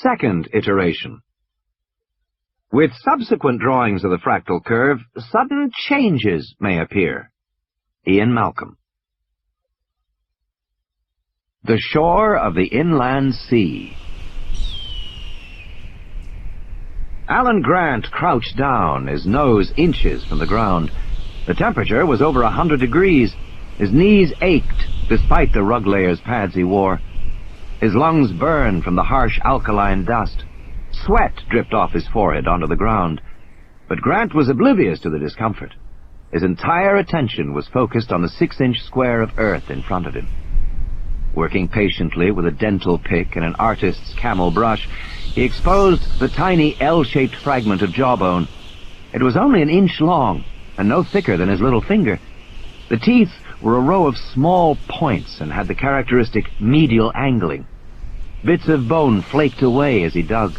Second iteration. With subsequent drawings of the fractal curve, sudden changes may appear. Ian Malcolm. The shore of the inland sea. Alan Grant crouched down, his nose inches from the ground. The temperature was over 100 degrees. His knees ached, despite the rug layers pads he wore. His lungs burned from the harsh alkaline dust. Sweat dripped off his forehead onto the ground. But Grant was oblivious to the discomfort. His entire attention was focused on the 6-inch square of earth in front of him. Working patiently with a dental pick and an artist's camel brush, he exposed the tiny L-shaped fragment of jawbone. It was only an inch long, and no thicker than his little finger. The teeth were a row of small points and had the characteristic medial angling. Bits of bone flaked away as he dug.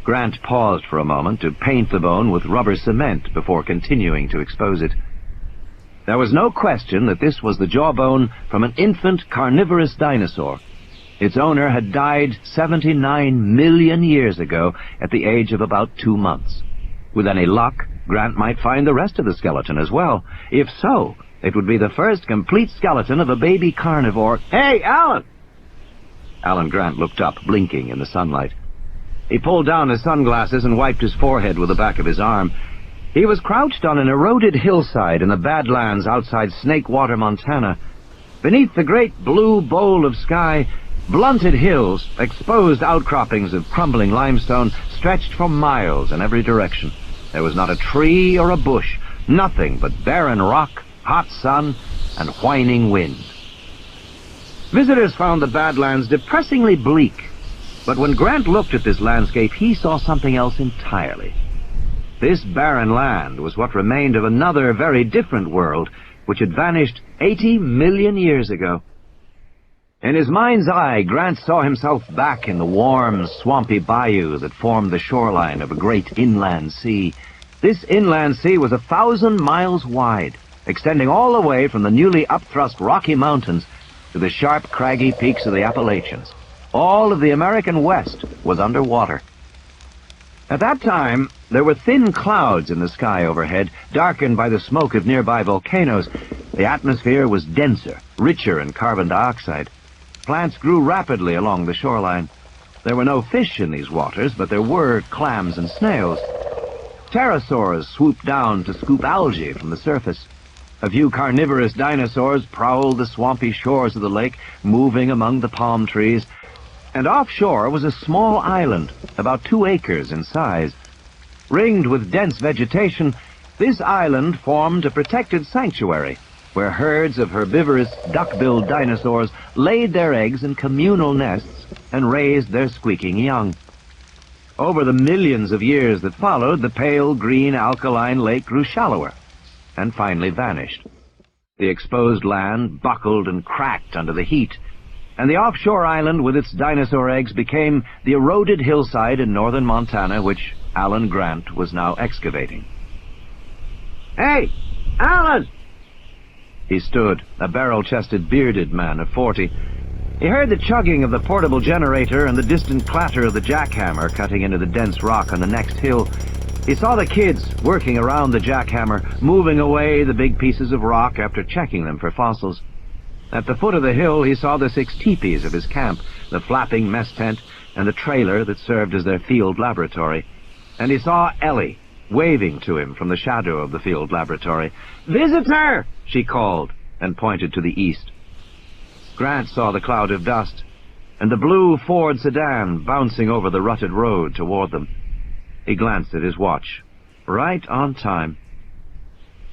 Grant paused for a moment to paint the bone with rubber cement before continuing to expose it. There was no question that this was the jawbone from an infant carnivorous dinosaur. Its owner had died 79 million years ago at the age of about 2 months. With any luck, Grant might find the rest of the skeleton as well. If so, it would be the first complete skeleton of a baby carnivore. Hey, Alan! Alan Grant looked up, blinking in the sunlight. He pulled down his sunglasses and wiped his forehead with the back of his arm. He was crouched on an eroded hillside in the Badlands outside Snakewater, Montana. Beneath the great blue bowl of sky, blunted hills, exposed outcroppings of crumbling limestone, stretched for miles in every direction. There was not a tree or a bush, nothing but barren rock, hot sun, and whining wind. Visitors found the Badlands depressingly bleak, but when Grant looked at this landscape, he saw something else entirely. This barren land was what remained of another very different world, which had vanished 80 million years ago. In his mind's eye, Grant saw himself back in the warm, swampy bayou that formed the shoreline of a great inland sea. This inland sea was 1,000 miles wide, extending all the way from the newly upthrust Rocky Mountains to the sharp, craggy peaks of the Appalachians. All of the American West was underwater. At that time, there were thin clouds in the sky overhead, darkened by the smoke of nearby volcanoes. The atmosphere was denser, richer in carbon dioxide. Plants grew rapidly along the shoreline. There were no fish in these waters, but there were clams and snails. Pterosaurs swooped down to scoop algae from the surface. A few carnivorous dinosaurs prowled the swampy shores of the lake, moving among the palm trees. And offshore was a small island, about 2 acres in size. Ringed with dense vegetation, this island formed a protected sanctuary, where herds of herbivorous duck-billed dinosaurs laid their eggs in communal nests and raised their squeaking young. Over the millions of years that followed, the pale green alkaline lake grew shallower and finally vanished. The exposed land buckled and cracked under the heat, and the offshore island with its dinosaur eggs became the eroded hillside in northern Montana, which Alan Grant was now excavating. Hey, Alan! He stood, a barrel-chested, bearded man of 40. He heard the chugging of the portable generator and the distant clatter of the jackhammer cutting into the dense rock on the next hill. He saw the kids working around the jackhammer, moving away the big pieces of rock after checking them for fossils. At the foot of the hill, he saw the 6 teepees of his camp, the flapping mess tent, and the trailer that served as their field laboratory. And he saw Ellie, waving to him from the shadow of the field laboratory. "Visitor!" she called, and pointed to the east. Grant saw the cloud of dust, and the blue Ford sedan bouncing over the rutted road toward them. He glanced at his watch. Right on time.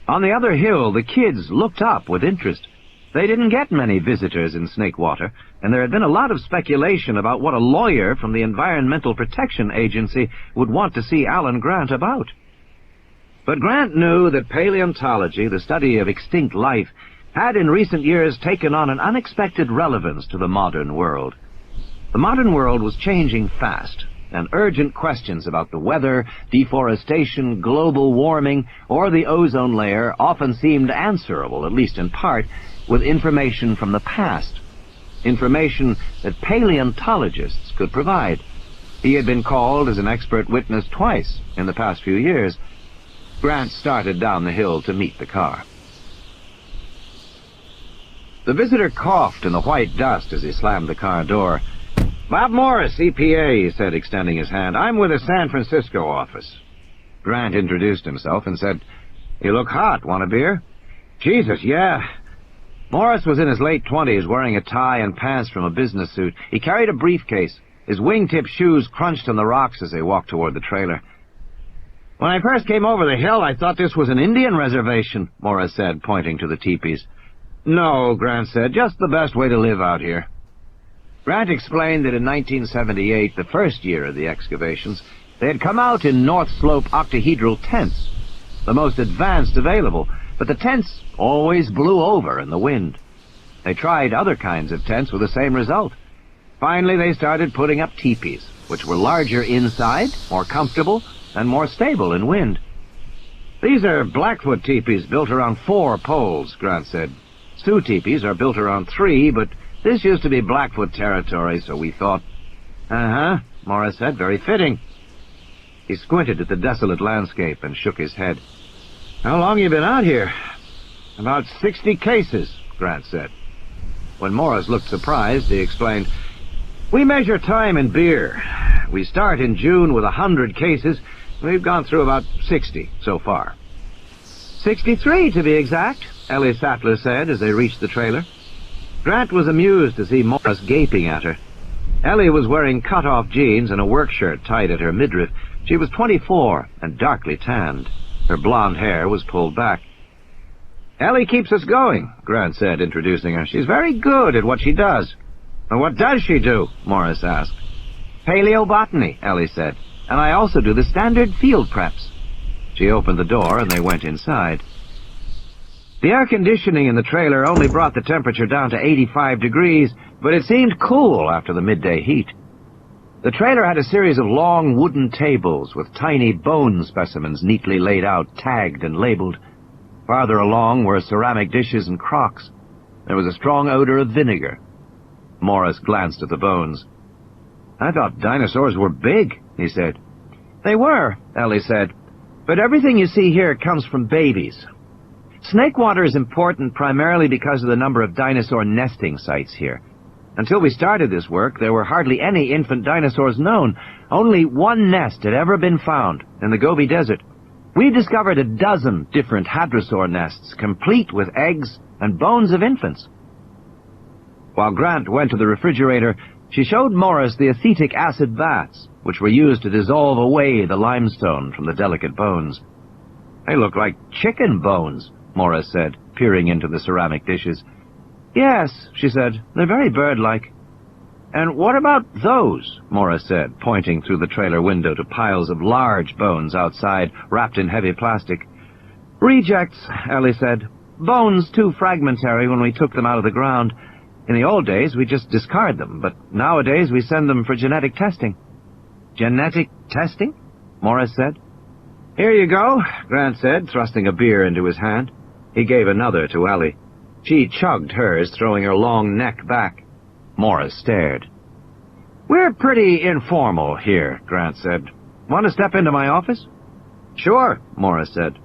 On the other hill, the kids looked up with interest. They didn't get many visitors in Snakewater, and there had been a lot of speculation about what a lawyer from the Environmental Protection Agency would want to see Alan Grant about. But Grant knew that paleontology, the study of extinct life, had in recent years taken on an unexpected relevance to the modern world. The modern world was changing fast, and urgent questions about the weather, deforestation, global warming, or the ozone layer often seemed answerable, at least in part, with information from the past, information that paleontologists could provide. He had been called as an expert witness twice in the past few years. Grant started down the hill to meet the car. The visitor coughed in the white dust as he slammed the car door. "Bob Morris, EPA," he said, extending his hand. "I'm with the San Francisco office." Grant introduced himself and said, "You look hot. Want a beer?" "Jesus, yeah." Morris was in his late 20s, wearing a tie and pants from a business suit. He carried a briefcase. His wingtip shoes crunched on the rocks as they walked toward the trailer. "When I first came over the hill, I thought this was an Indian reservation," Morris said, pointing to the teepees. "No," Grant said, "just the best way to live out here." Grant explained that in 1978, the first year of the excavations, they had come out in North Slope octahedral tents, the most advanced available, but the tents always blew over in the wind. They tried other kinds of tents with the same result. Finally, they started putting up teepees, which were larger inside, more comfortable, and more stable in wind. "These are Blackfoot teepees built around 4 poles," Grant said. "Sioux teepees are built around 3, but this used to be Blackfoot territory, so we thought..." "Uh-huh," Morris said, "very fitting." He squinted at the desolate landscape and shook his head. "How long you been out here?" "About 60 cases," Grant said. When Morris looked surprised, he explained, "We measure time in beer. We start in June with 100 cases. We've gone through about 60 so far." 63, to be exact," Ellie Sattler said as they reached the trailer. Grant was amused to see Morris gaping at her. Ellie was wearing cut-off jeans and a work shirt tied at her midriff. She was 24 and darkly tanned. Her blonde hair was pulled back. "Ellie keeps us going," Grant said, introducing her. "She's very good at what she does." "And what does she do?" Morris asked. "Paleobotany," Ellie said. "And I also do the standard field preps." She opened the door and they went inside. The air conditioning in the trailer only brought the temperature down to 85 degrees, but it seemed cool after the midday heat. The trailer had a series of long wooden tables with tiny bone specimens neatly laid out, tagged and labeled. Farther along were ceramic dishes and crocks. There was a strong odor of vinegar. Morris glanced at the bones. "I thought dinosaurs were big," he said. "They were," Ellie said, "but everything you see here comes from babies. Snakewater is important primarily because of the number of dinosaur nesting sites here. Until we started this work, there were hardly any infant dinosaurs known. Only one nest had ever been found, in the Gobi Desert. We discovered a dozen different hadrosaur nests, complete with eggs and bones of infants." While Grant went to the refrigerator, she showed Morris the acetic acid baths, which were used to dissolve away the limestone from the delicate bones. "They look like chicken bones," Morris said, peering into the ceramic dishes. "Yes," she said, "they're very bird-like." "And what about those?" Morris said, pointing through the trailer window to piles of large bones outside, wrapped in heavy plastic. "Rejects," Ellie said. "Bones too fragmentary when we took them out of the ground. In the old days, we just discard them, but nowadays we send them for genetic testing." "Genetic testing?" Morris said. "Here you go," Grant said, thrusting a beer into his hand. He gave another to Ellie. She chugged hers, throwing her long neck back. Morris stared. "We're pretty informal here," Grant said. "Want to step into my office?" "Sure," Morris said.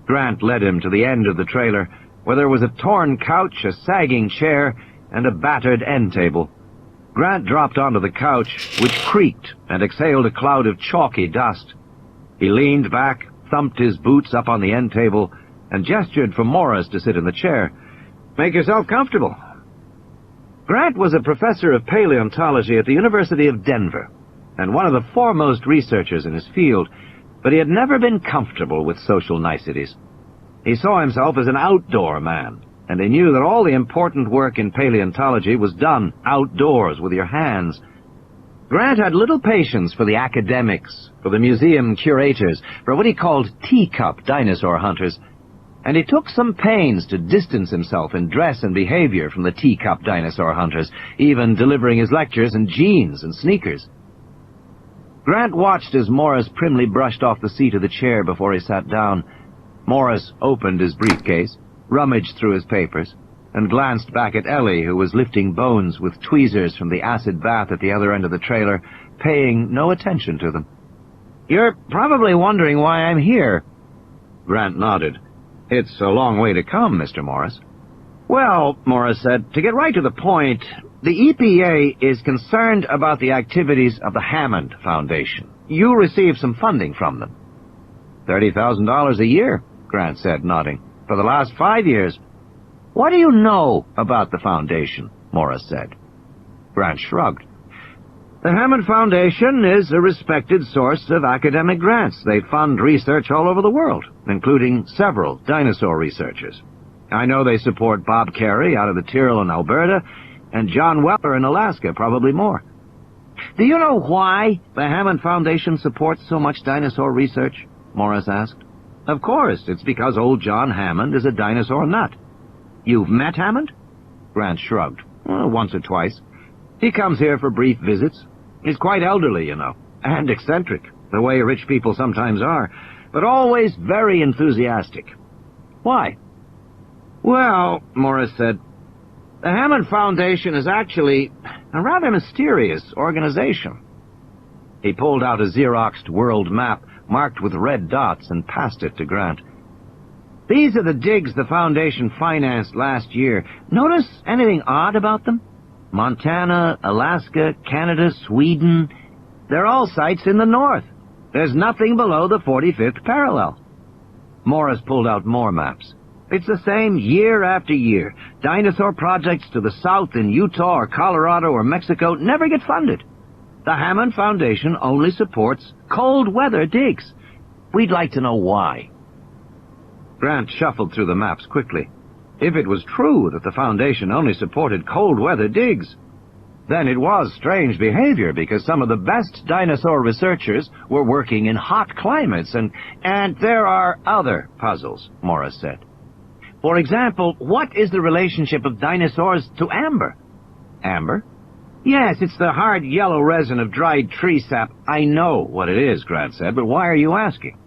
Grant led him to the end of the trailer, where there was a torn couch, a sagging chair, and a battered end table. Grant dropped onto the couch, which creaked and exhaled a cloud of chalky dust. He leaned back, thumped his boots up on the end table, and gestured for Morris to sit in the chair. "Make yourself comfortable." Grant was a professor of paleontology at the University of Denver, and one of the foremost researchers in his field, but he had never been comfortable with social niceties. He saw himself as an outdoor man, and he knew that all the important work in paleontology was done outdoors with your hands. Grant had little patience for the academics, for the museum curators, for what he called teacup dinosaur hunters, and he took some pains to distance himself in dress and behavior from the teacup dinosaur hunters, even delivering his lectures in jeans and sneakers. Grant watched as Morris primly brushed off the seat of the chair before he sat down. Morris opened his briefcase, rummaged through his papers, and glanced back at Ellie, who was lifting bones with tweezers from the acid bath at the other end of the trailer, paying no attention to them. "You're probably wondering why I'm here." Grant nodded. "It's a long way to come, Mr. Morris." "Well," Morris said, "to get right to the point, the EPA is concerned about the activities of the Hammond Foundation. You receive some funding from them." $30,000 a year, Grant said, nodding. "For the last 5 years. "What do you know about the foundation?" Morris said. Grant shrugged. "The Hammond Foundation is a respected source of academic grants. They fund research all over the world, including several dinosaur researchers. I know they support Bob Carey out of the Tyrol in Alberta, and John Weller in Alaska, probably more." "Do you know why the Hammond Foundation supports so much dinosaur research?" Morris asked. "Of course, it's because old John Hammond is a dinosaur nut." "You've met Hammond?" Grant shrugged. "Once or twice. He comes here for brief visits. He's quite elderly, you know, and eccentric, the way rich people sometimes are, but always very enthusiastic." "Why?" "Well," Morris said, "the Hammond Foundation is actually a rather mysterious organization." He pulled out a Xeroxed world map marked with red dots and passed it to Grant. "These are the digs the Foundation financed last year. Notice anything odd about them? Montana, Alaska, Canada, Sweden. They're all sites in the north. There's nothing below the 45th parallel." Morris pulled out more maps. "It's the same year after year. Dinosaur projects to the south in Utah or Colorado or Mexico never get funded. The Hammond Foundation only supports cold-weather digs. We'd like to know why." Grant shuffled through the maps quickly. If it was true that the Foundation only supported cold-weather digs, then it was strange behavior, because some of the best dinosaur researchers were working in hot climates, and there are other puzzles, Morris said. "For example, what is the relationship of dinosaurs to amber?" "Amber?" "Yes, it's the hard yellow resin of dried tree sap." "I know what it is," Grant said, "but why are you asking?"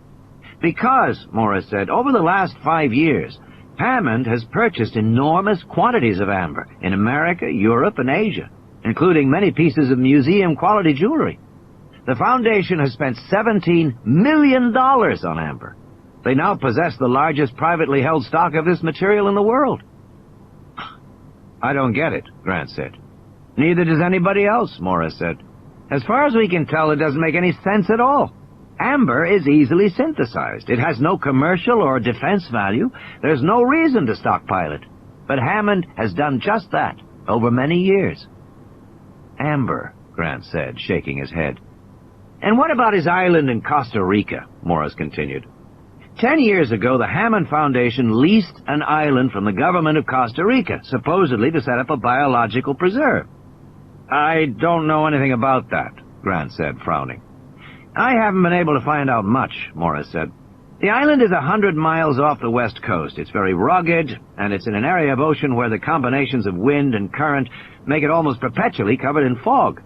"Because," Morris said, "over the last 5 years, Hammond has purchased enormous quantities of amber in America, Europe, and Asia, including many pieces of museum-quality jewelry. The Foundation has spent $17 million on amber. They now possess the largest privately held stock of this material in the world." "I don't get it," Grant said. "Neither does anybody else," Morris said. "As far as we can tell, it doesn't make any sense at all. Amber is easily synthesized. It has no commercial or defense value. There's no reason to stockpile it. But Hammond has done just that over many years." "Amber," Grant said, shaking his head. "And what about his island in Costa Rica?" Morris continued. 10 years ago, the Hammond Foundation leased an island from the government of Costa Rica, supposedly to set up a biological preserve." "I don't know anything about that," Grant said, frowning. "I haven't been able to find out much," Morris said. "The island is 100 miles off the west coast. It's very rugged, and it's in an area of ocean where the combinations of wind and current make it almost perpetually covered in fog.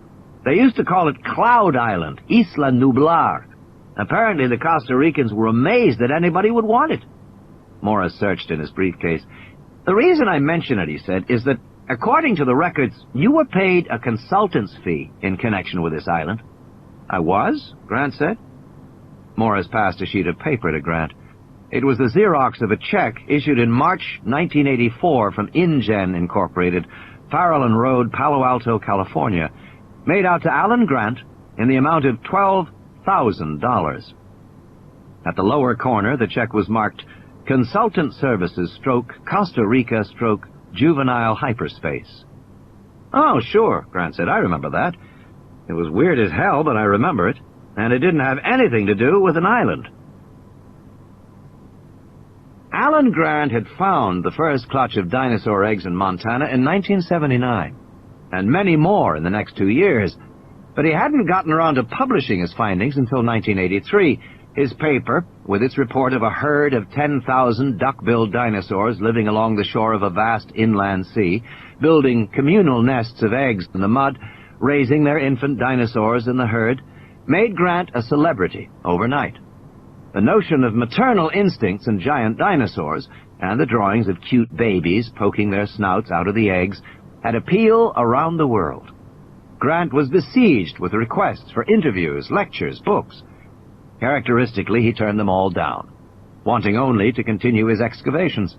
They used to call it Cloud Island, Isla Nublar. Apparently the Costa Ricans were amazed that anybody would want it." Morris searched in his briefcase. "The reason I mention it," he said, "is that, according to the records, you were paid a consultant's fee in connection with this island." "I was?" Grant said. Morris passed a sheet of paper to Grant. It was the Xerox of a check issued in March 1984 from InGen Incorporated, Farallon Road, Palo Alto, California, made out to Alan Grant in the amount of $12,000. At the lower corner, the check was marked Consultant Services / Costa Rica / Juvenile Hyperspace. "Oh, sure," Grant said. "I remember that. It was weird as hell, but I remember it. And it didn't have anything to do with an island." Alan Grant had found the first clutch of dinosaur eggs in Montana in 1979, and many more in the next 2 years, but he hadn't gotten around to publishing his findings until 1983. His paper, with its report of a herd of 10,000 duck-billed dinosaurs living along the shore of a vast inland sea, building communal nests of eggs in the mud, raising their infant dinosaurs in the herd, made Grant a celebrity overnight. The notion of maternal instincts in giant dinosaurs, and the drawings of cute babies poking their snouts out of the eggs had appeal around the world. Grant was besieged with requests for interviews, lectures, books. Characteristically, he turned them all down, wanting only to continue his excavations.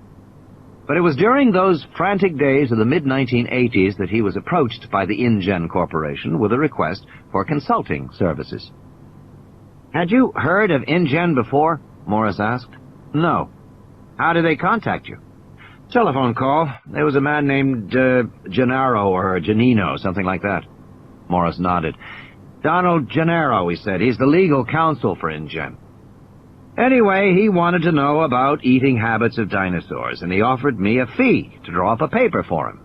But it was during those frantic days of the mid-1980s that he was approached by the InGen Corporation with a request for consulting services. "Had you heard of InGen before?" Morris asked. "No." "How did they contact you?" "Telephone call. There was a man named Gennaro or Giannino, something like that." Morris nodded. "Donald Gennaro," he said. "He's the legal counsel for InGen. Anyway, he wanted to know about eating habits of dinosaurs, and he offered me a fee to draw up a paper for him."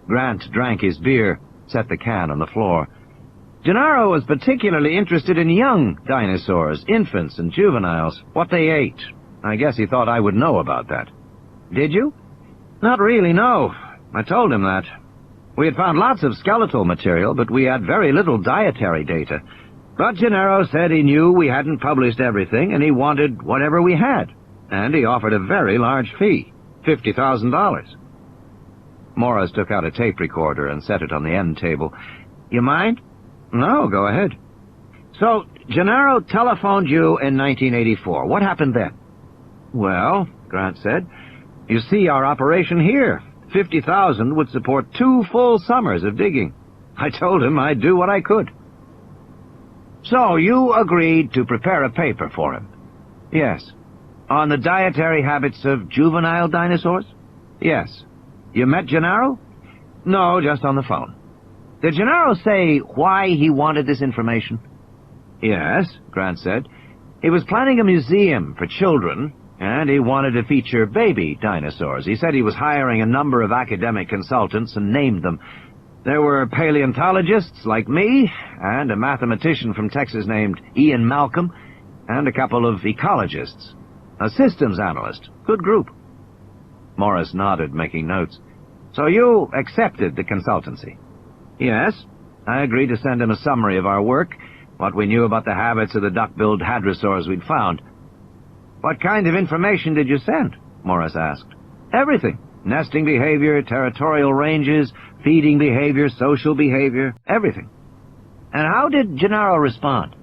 Grant drank his beer, set the can on the floor. "Gennaro was particularly interested in young dinosaurs, infants and juveniles, what they ate. I guess he thought I would know about that." "Did you?" "Not really, no. I told him that. We had found lots of skeletal material, but we had very little dietary data. But Gennaro said he knew we hadn't published everything, and he wanted whatever we had. And he offered a very large fee, $50,000. Morris took out a tape recorder and set it on the end table. "You mind?" "No, go ahead." "So, Gennaro telephoned you in 1984. What happened then?" "Well," Grant said, "you see our operation here. 50,000 would support 2 full summers of digging. I told him I'd do what I could." "So you agreed to prepare a paper for him?" "Yes." "On the dietary habits of juvenile dinosaurs?" "Yes." "You met Gennaro?" "No, just on the phone." "Did Gennaro say why he wanted this information?" "Yes," Grant said. "He was planning a museum for children, and he wanted to feature baby dinosaurs. He said he was hiring a number of academic consultants and named them. There were paleontologists like me, and a mathematician from Texas named Ian Malcolm, and a couple of ecologists. A systems analyst. Good group." Morris nodded, making notes. "So you accepted the consultancy?" "Yes. I agreed to send him a summary of our work, what we knew about the habits of the duck-billed hadrosaurs we'd found." "What kind of information did you send?" Morris asked. "Everything. Nesting behavior, territorial ranges, feeding behavior, social behavior, everything." "And how did Gennaro respond?"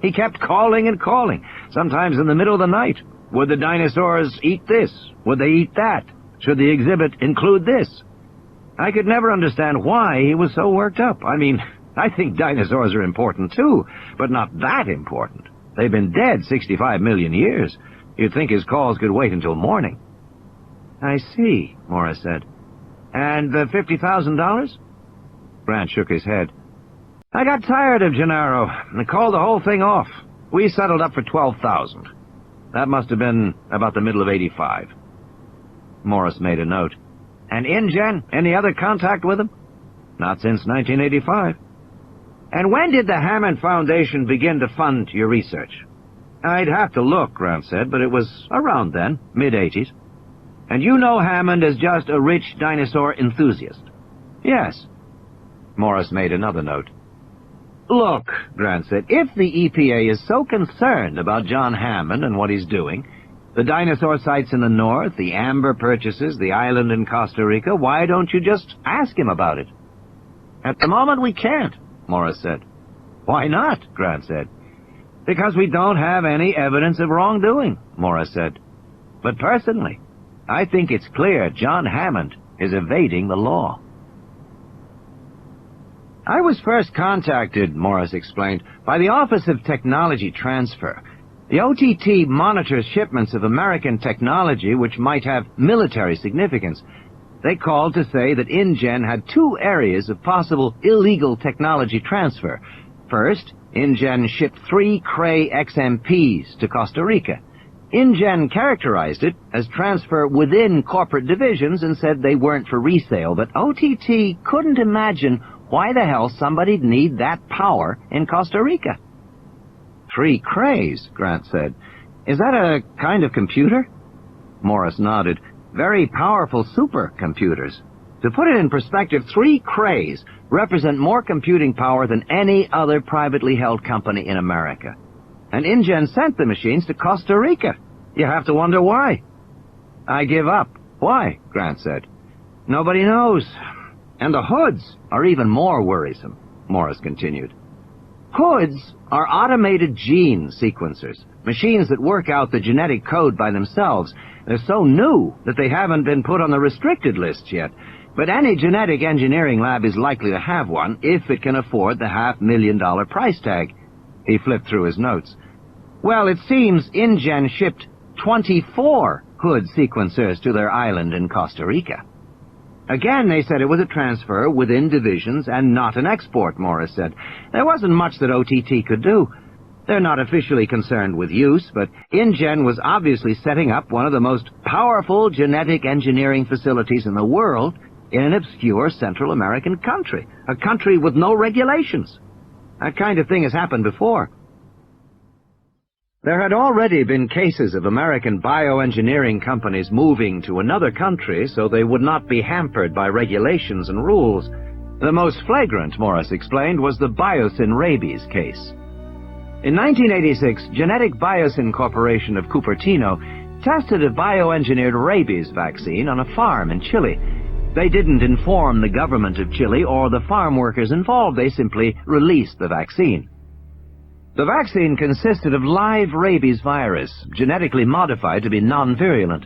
"He kept calling and calling, sometimes in the middle of the night. Would the dinosaurs eat this? Would they eat that? Should the exhibit include this?" I could never understand why he was so worked up. I mean, I think dinosaurs are important too, but not that important. They've been dead 65 million years. You'd think his calls could wait until morning. "I see," Morris said. "And the $50,000? Grant shook his head. "I got tired of Gennaro and called the whole thing off. We settled up for $12,000. That must have been about the middle of '85. Morris made a note. "And InGen, any other contact with him?" "Not since 1985. "And when did the Hammond Foundation begin to fund your research?" "I'd have to look," Grant said, "but it was around then, mid-'80s. "And you know Hammond as just a rich dinosaur enthusiast?" "Yes." Morris made another note. "Look," Grant said, "if the EPA is so concerned about John Hammond and what he's doing, the dinosaur sites in the north, the amber purchases, the island in Costa Rica, why don't you just ask him about it?" "At the moment we can't," Morris said. "Why not?" Grant said. "Because we don't have any evidence of wrongdoing," Morris said. "But personally, I think it's clear John Hammond is evading the law." "I was first contacted," Morris explained, "by the Office of Technology Transfer. The OTT monitors shipments of American technology which might have military significance. They called to say that InGen had 2 areas of possible illegal technology transfer. First, InGen shipped 3 Cray XMPs to Costa Rica. InGen characterized it as transfer within corporate divisions and said they weren't for resale, but OTT couldn't imagine why the hell somebody'd need that power in Costa Rica. 3 Crays, Grant said. "Is that a kind of computer?" Morris nodded. "Very powerful supercomputers. To put it in perspective, 3 Crays represent more computing power than any other privately held company in America. And InGen sent the machines to Costa Rica. You have to wonder why." I give up. Why? Grant said. Nobody knows. And the hoods are even more worrisome, Morris continued. Hoods are automated gene sequencers, machines that work out the genetic code by themselves. They're so new that they haven't been put on the restricted list yet. But any genetic engineering lab is likely to have one if it can afford the $500,000 price tag. He flipped through his notes. Well, it seems InGen shipped 24 hood sequencers to their island in Costa Rica. Again, they said it was a transfer within divisions and not an export, Morris said. There wasn't much that OTT could do. They're not officially concerned with use, but InGen was obviously setting up one of the most powerful genetic engineering facilities in the world in an obscure Central American country, a country with no regulations. That kind of thing has happened before. There had already been cases of American bioengineering companies moving to another country so they would not be hampered by regulations and rules. The most flagrant, Morris explained, was the Biosyn rabies case. In 1986, Genetic Biosyn Corporation of Cupertino tested a bioengineered rabies vaccine on a farm in Chile. They didn't inform the government of Chile or the farm workers involved. They simply released the vaccine. The vaccine consisted of live rabies virus, genetically modified to be non-virulent,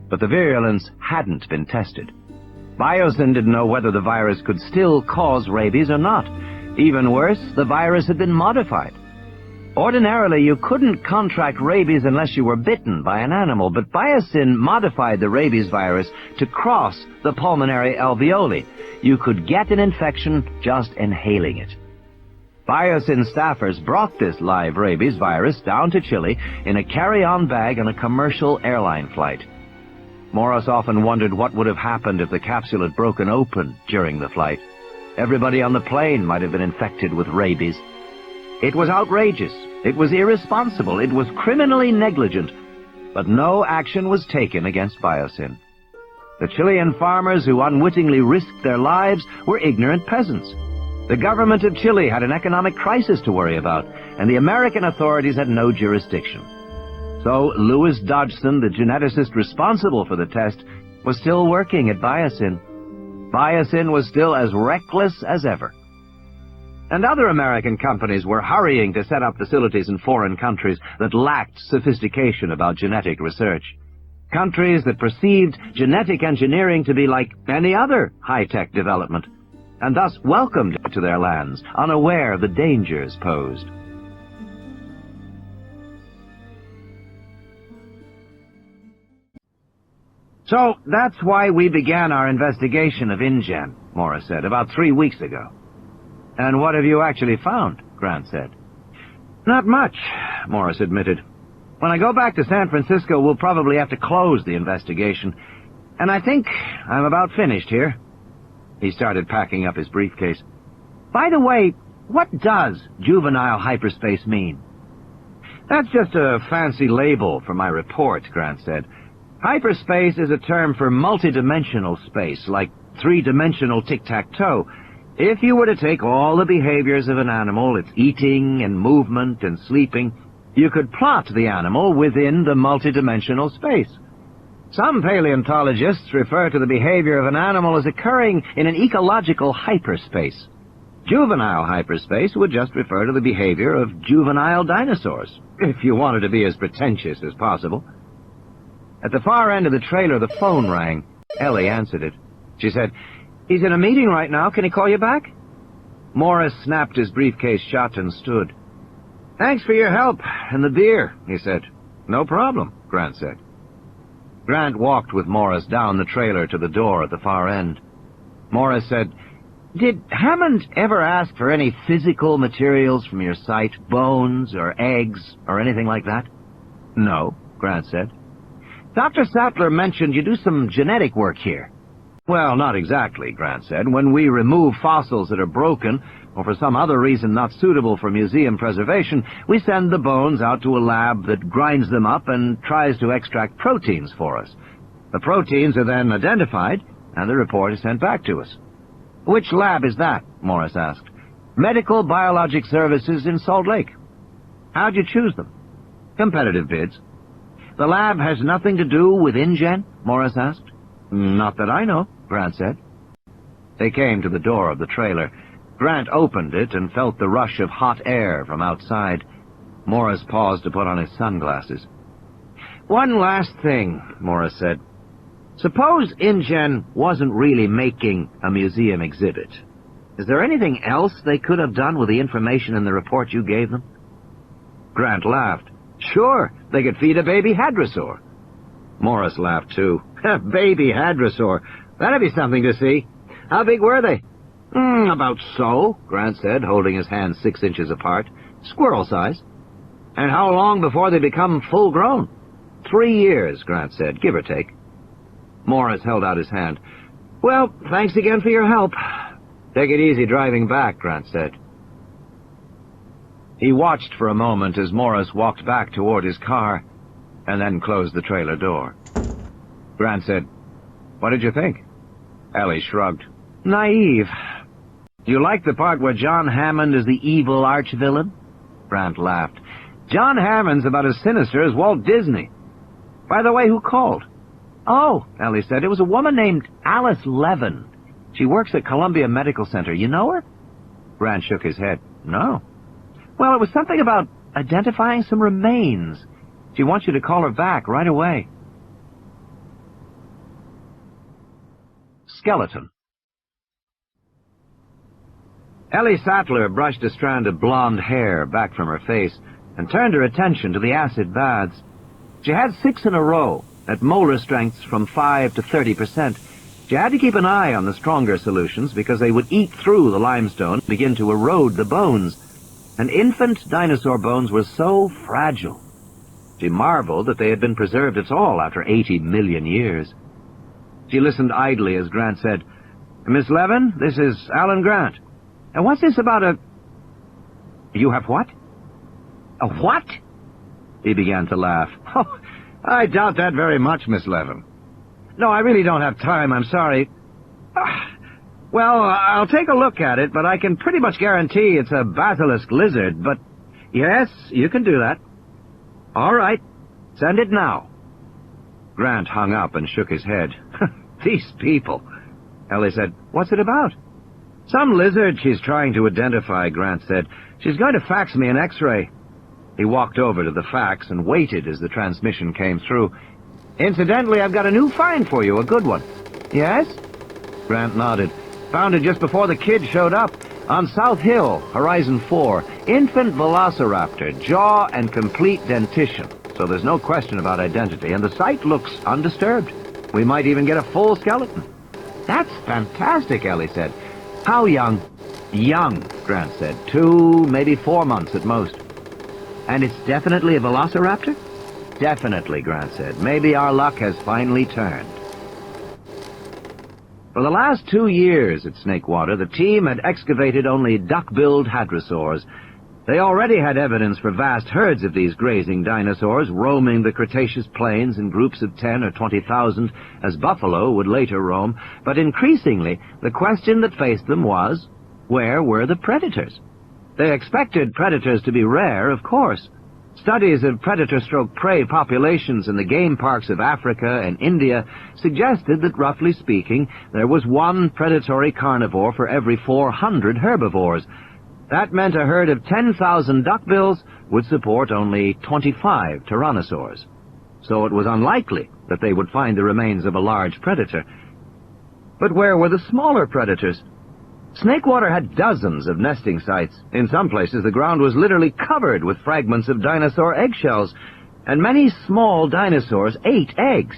but the virulence hadn't been tested. Biosyn didn't know whether the virus could still cause rabies or not. Even worse, the virus had been modified. Ordinarily, you couldn't contract rabies unless you were bitten by an animal, but Biosyn modified the rabies virus to cross the pulmonary alveoli. You could get an infection just inhaling it. Biosyn staffers brought this live rabies virus down to Chile in a carry-on bag on a commercial airline flight. Morris often wondered what would have happened if the capsule had broken open during the flight. Everybody on the plane might have been infected with rabies. It was outrageous. It was irresponsible. It was criminally negligent. But no action was taken against Biosyn. The Chilean farmers who unwittingly risked their lives were ignorant peasants. The government of Chile had an economic crisis to worry about, and the American authorities had no jurisdiction. So Louis Dodgson, the geneticist responsible for the test, was still working at Biosyn. Biosyn was still as reckless as ever. And other American companies were hurrying to set up facilities in foreign countries that lacked sophistication about genetic research. Countries that perceived genetic engineering to be like any other high-tech development, and thus welcomed it to their lands, unaware of the dangers posed. So that's why we began our investigation of InGen, Morris said, about 3 weeks ago. And what have you actually found? Grant said. Not much, Morris admitted. When I go back to San Francisco, we'll probably have to close the investigation. And I think I'm about finished here. He started packing up his briefcase. By the way, what does juvenile hyperspace mean? That's just a fancy label for my report, Grant said. Hyperspace is a term for multidimensional space, like three-dimensional tic-tac-toe. If you were to take all the behaviors of an animal, its eating and movement and sleeping, you could plot the animal within the multidimensional space. Some paleontologists refer to the behavior of an animal as occurring in an ecological hyperspace. Juvenile hyperspace would just refer to the behavior of juvenile dinosaurs, if you wanted to be as pretentious as possible. At the far end of the trailer, the phone rang. Ellie answered it. She said, "He's in a meeting right now. Can he call you back?" Morris snapped his briefcase shut and stood. "Thanks for your help and the beer," he said. "No problem," Grant said. Grant walked with Morris down the trailer to the door at the far end. Morris said, "Did Hammond ever ask for any physical materials from your site, bones or eggs or anything like that?" "No," Grant said. "Dr. Sattler mentioned you do some genetic work here." "Well, not exactly," Grant said. "When we remove fossils that are broken, or for some other reason not suitable for museum preservation, we send the bones out to a lab that grinds them up and tries to extract proteins for us. The proteins are then identified, and the report is sent back to us." "Which lab is that?" Morris asked. "Medical Biologic Services in Salt Lake." "How'd you choose them?" "Competitive bids." The lab has nothing to do with InGen? Morris asked. Not that I know, Grant said. They came to the door of the trailer. Grant opened it and felt the rush of hot air from outside. Morris paused to put on his sunglasses. One last thing, Morris said. Suppose InGen wasn't really making a museum exhibit. Is there anything else they could have done with the information in the report you gave them? Grant laughed. Sure, they could feed a baby hadrosaur. Morris laughed too. Baby hadrosaur. That'd be something to see. How big were they? About so, Grant said, holding his hands 6 inches apart. Squirrel size. And how long before they become full-grown? 3 years, Grant said, give or take. Morris held out his hand. Well, thanks again for your help. Take it easy driving back, Grant said. He watched for a moment as Morris walked back toward his car, and then closed the trailer door. Grant said, What did you think? Ellie shrugged. Naive. You like the part where John Hammond is the evil arch-villain? Grant laughed. John Hammond's about as sinister as Walt Disney. By the way, who called? Oh, Ellie said, it was a woman named Alice Levin. She works at Columbia Medical Center. You know her? Grant shook his head. No. Well, it was something about identifying some remains. She wants you to call her back right away. Skeleton. Ellie Sattler brushed a strand of blonde hair back from her face and turned her attention to the acid baths. She had 6 in a row, at molar strengths from 5 to 30%. She had to keep an eye on the stronger solutions because they would eat through the limestone and begin to erode the bones. And infant dinosaur bones were so fragile. She marveled that they had been preserved at all after 80 million years. She listened idly as Grant said, Miss Levin, this is Alan Grant. And what's this about a... You have what? A what? He began to laugh. Oh, I doubt that very much, Miss Levin. No, I really don't have time, I'm sorry. Well, I'll take a look at it, but I can pretty much guarantee it's a basilisk lizard, but... Yes, you can do that. All right, send it now. Grant hung up and shook his head. These people. Ellie said, What's it about? Some lizard she's trying to identify, Grant said. She's going to fax me an X-ray. He walked over to the fax and waited as the transmission came through. Incidentally, I've got a new find for you, a good one. Yes? Grant nodded. Found it just before the kid showed up. On South Hill, Horizon 4. Infant velociraptor, jaw and complete dentition. So there's no question about identity, and the site looks undisturbed. We might even get a full skeleton. That's fantastic, Ellie said. How young? Young, Grant said. 2, maybe 4 months at most. And it's definitely a velociraptor? Definitely, Grant said. Maybe our luck has finally turned. For the last 2 years at Snakewater, the team had excavated only duck-billed hadrosaurs. They already had evidence for vast herds of these grazing dinosaurs roaming the Cretaceous plains in groups of 10 or 20,000, as buffalo would later roam, but increasingly the question that faced them was, where were the predators? They expected predators to be rare, of course. Studies of predator-stroke-prey populations in the game parks of Africa and India suggested that, roughly speaking, there was 1 predatory carnivore for every 400 herbivores. That meant a herd of 10,000 duckbills would support only 25 tyrannosaurs. So it was unlikely that they would find the remains of a large predator. But where were the smaller predators? Snakewater had dozens of nesting sites. In some places, the ground was literally covered with fragments of dinosaur eggshells, and many small dinosaurs ate eggs.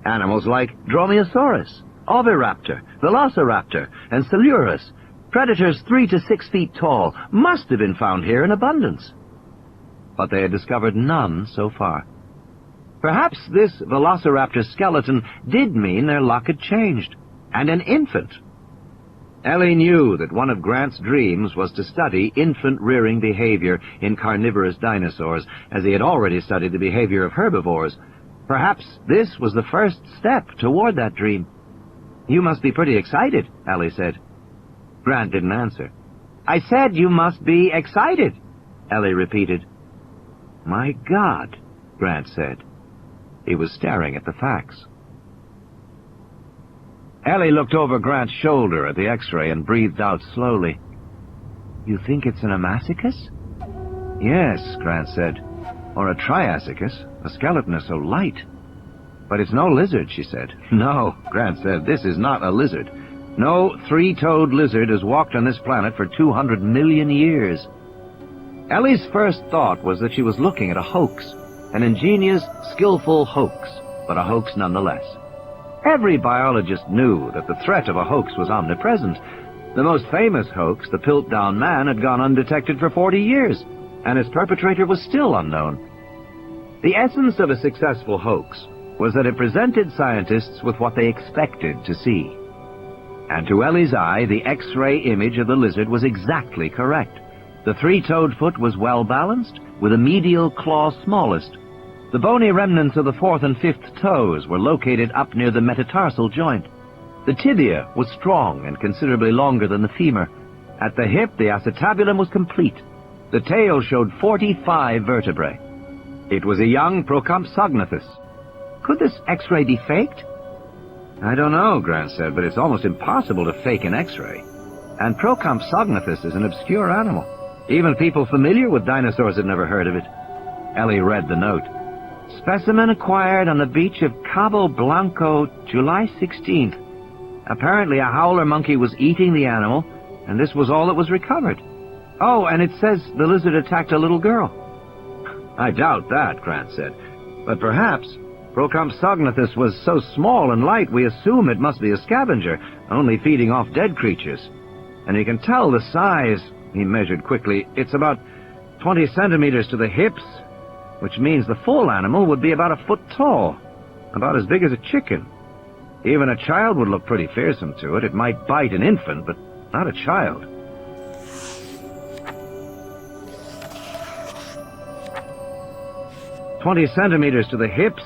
Animals like Dromaeosaurus, Oviraptor, Velociraptor, and Silurus, predators 3 to 6 feet tall, must have been found here in abundance. But they had discovered none so far. Perhaps this Velociraptor skeleton did mean their luck had changed, and an infant. Ellie knew that one of Grant's dreams was to study infant-rearing behavior in carnivorous dinosaurs, as he had already studied the behavior of herbivores. Perhaps this was the first step toward that dream. You must be pretty excited, Ellie said. Grant didn't answer. I said you must be excited, Ellie repeated. My God, Grant said. He was staring at the facts. Ellie looked over Grant's shoulder at the X-ray and breathed out slowly. "You think it's an Amazicus?" "Yes," Grant said. "Or a Triassicus. The skeleton is so light." "But it's no lizard," she said. "No," Grant said. "This is not a lizard. No three-toed lizard has walked on this planet for 200 million years." Ellie's first thought was that she was looking at a hoax. An ingenious, skillful hoax, but a hoax nonetheless. Every biologist knew that the threat of a hoax was omnipresent. The most famous hoax, the Piltdown Man, had gone undetected for 40 years, and its perpetrator was still unknown. The essence of a successful hoax was that it presented scientists with what they expected to see. And to Ellie's eye, the X-ray image of the lizard was exactly correct. The three-toed foot was well-balanced, with a medial claw smallest. The bony remnants of the fourth and fifth toes were located up near the metatarsal joint. The tibia was strong and considerably longer than the femur. At the hip, the acetabulum was complete. The tail showed 45 vertebrae. It was a young Procompsognathus. Could this X-ray be faked? "I don't know," Grant said, "but it's almost impossible to fake an X-ray. And Procompsognathus is an obscure animal. Even people familiar with dinosaurs had never heard of it." Ellie read the note. "Specimen acquired on the beach of Cabo Blanco, July 16th. Apparently a howler monkey was eating the animal, and this was all that was recovered. Oh, and it says the lizard attacked a little girl." "I doubt that," Grant said. "But perhaps Procompsognathus was so small and light we assume it must be a scavenger, only feeding off dead creatures. And you can tell the size," he measured quickly. "It's about 20 centimeters to the hips, which means the full animal would be about a foot tall, about as big as a chicken. Even a child would look pretty fearsome to it. It might bite an infant, but not a child." "20 centimeters to the hips,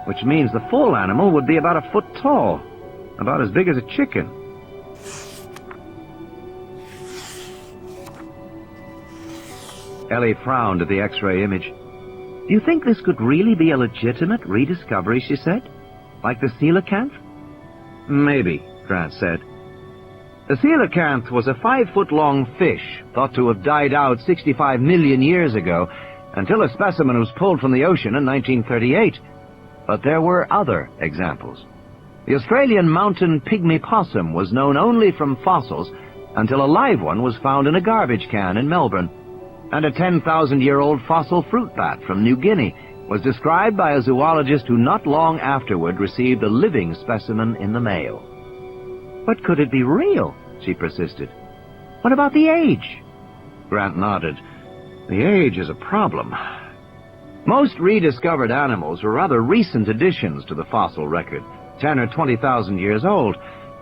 which means the full animal would be about a foot tall, about as big as a chicken." Ellie frowned at the X-ray image. "Do you think this could really be a legitimate rediscovery?" she said. "Like the coelacanth?" "Maybe," Grant said. The coelacanth was a 5-foot-long fish, thought to have died out 65 million years ago, until a specimen was pulled from the ocean in 1938. But there were other examples. The Australian mountain pygmy possum was known only from fossils until a live one was found in a garbage can in Melbourne. And a 10,000-year-old fossil fruit bat from New Guinea was described by a zoologist who not long afterward received a living specimen in the mail. "But could it be real?" she persisted. "What about the age?" Grant nodded. "The age is a problem. Most rediscovered animals were rather recent additions to the fossil record, 10 or 20,000 years old.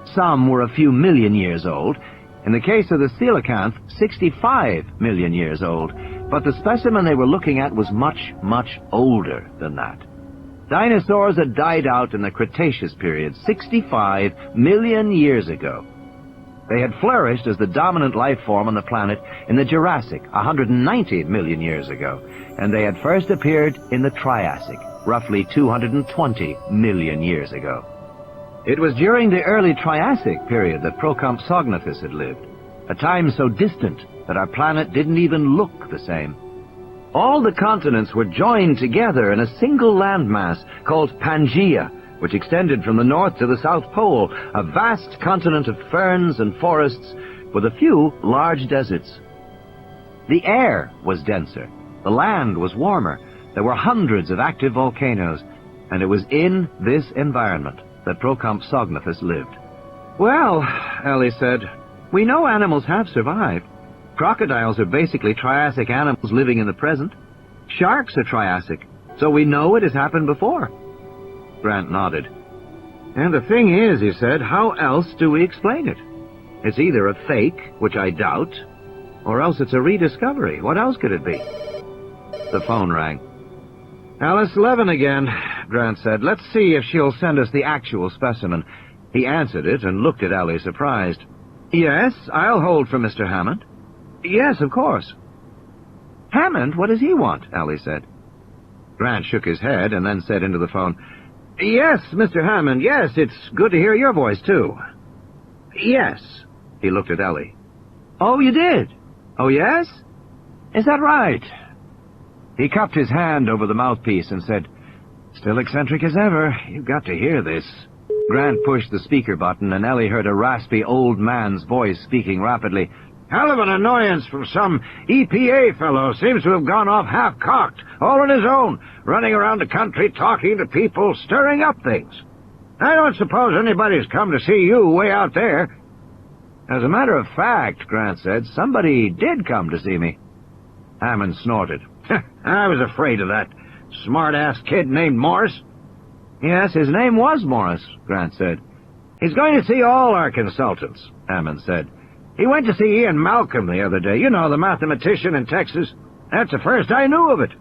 Some were a few million years old. In the case of the coelacanth, 65 million years old. But the specimen they were looking at was much, much older than that. Dinosaurs had died out in the Cretaceous period 65 million years ago. They had flourished as the dominant life form on the planet in the Jurassic 190 million years ago, and they had first appeared in the Triassic, roughly 220 million years ago. It was during the early Triassic period that Procompsognathus had lived, a time so distant that our planet didn't even look the same. All the continents were joined together in a single landmass called Pangaea, which extended from the north to the South Pole, a vast continent of ferns and forests with a few large deserts. The air was denser, the land was warmer, there were hundreds of active volcanoes, and it was in this environment that Procompsognathus lived. "Well," Ellie said, "we know animals have survived. Crocodiles are basically Triassic animals living in the present. Sharks are Triassic, so we know it has happened before." Grant nodded. "And the thing is," he said, "how else do we explain it? It's either a fake, which I doubt, or else it's a rediscovery. What else could it be?" The phone rang. "Alice Levin again," Grant said. "Let's see if she'll send us the actual specimen." He answered it and looked at Ellie, surprised. "Yes, I'll hold for Mr. Hammond." "Yes, of course." "Hammond? What does he want?" Ellie said. Grant shook his head and then said into the phone, "Yes, Mr. Hammond, yes, it's good to hear your voice, too." "Yes." He looked at Ellie. "Oh, you did? Oh, yes? Is that right?" He cupped his hand over the mouthpiece and said, "Still eccentric as ever. You've got to hear this." Grant pushed the speaker button, and Ellie heard a raspy old man's voice speaking rapidly. "Hell of an annoyance from some EPA fellow. Seems to have gone off half-cocked, all on his own, running around the country talking to people, stirring up things. I don't suppose anybody's come to see you way out there." "As a matter of fact," Grant said, "somebody did come to see me." Hammond snorted. "I was afraid of that smart-ass kid named Morris." "Yes, his name was Morris," Grant said. "He's going to see all our consultants," Hammond said. "He went to see Ian Malcolm the other day, you know, the mathematician in Texas. That's the first I knew of it.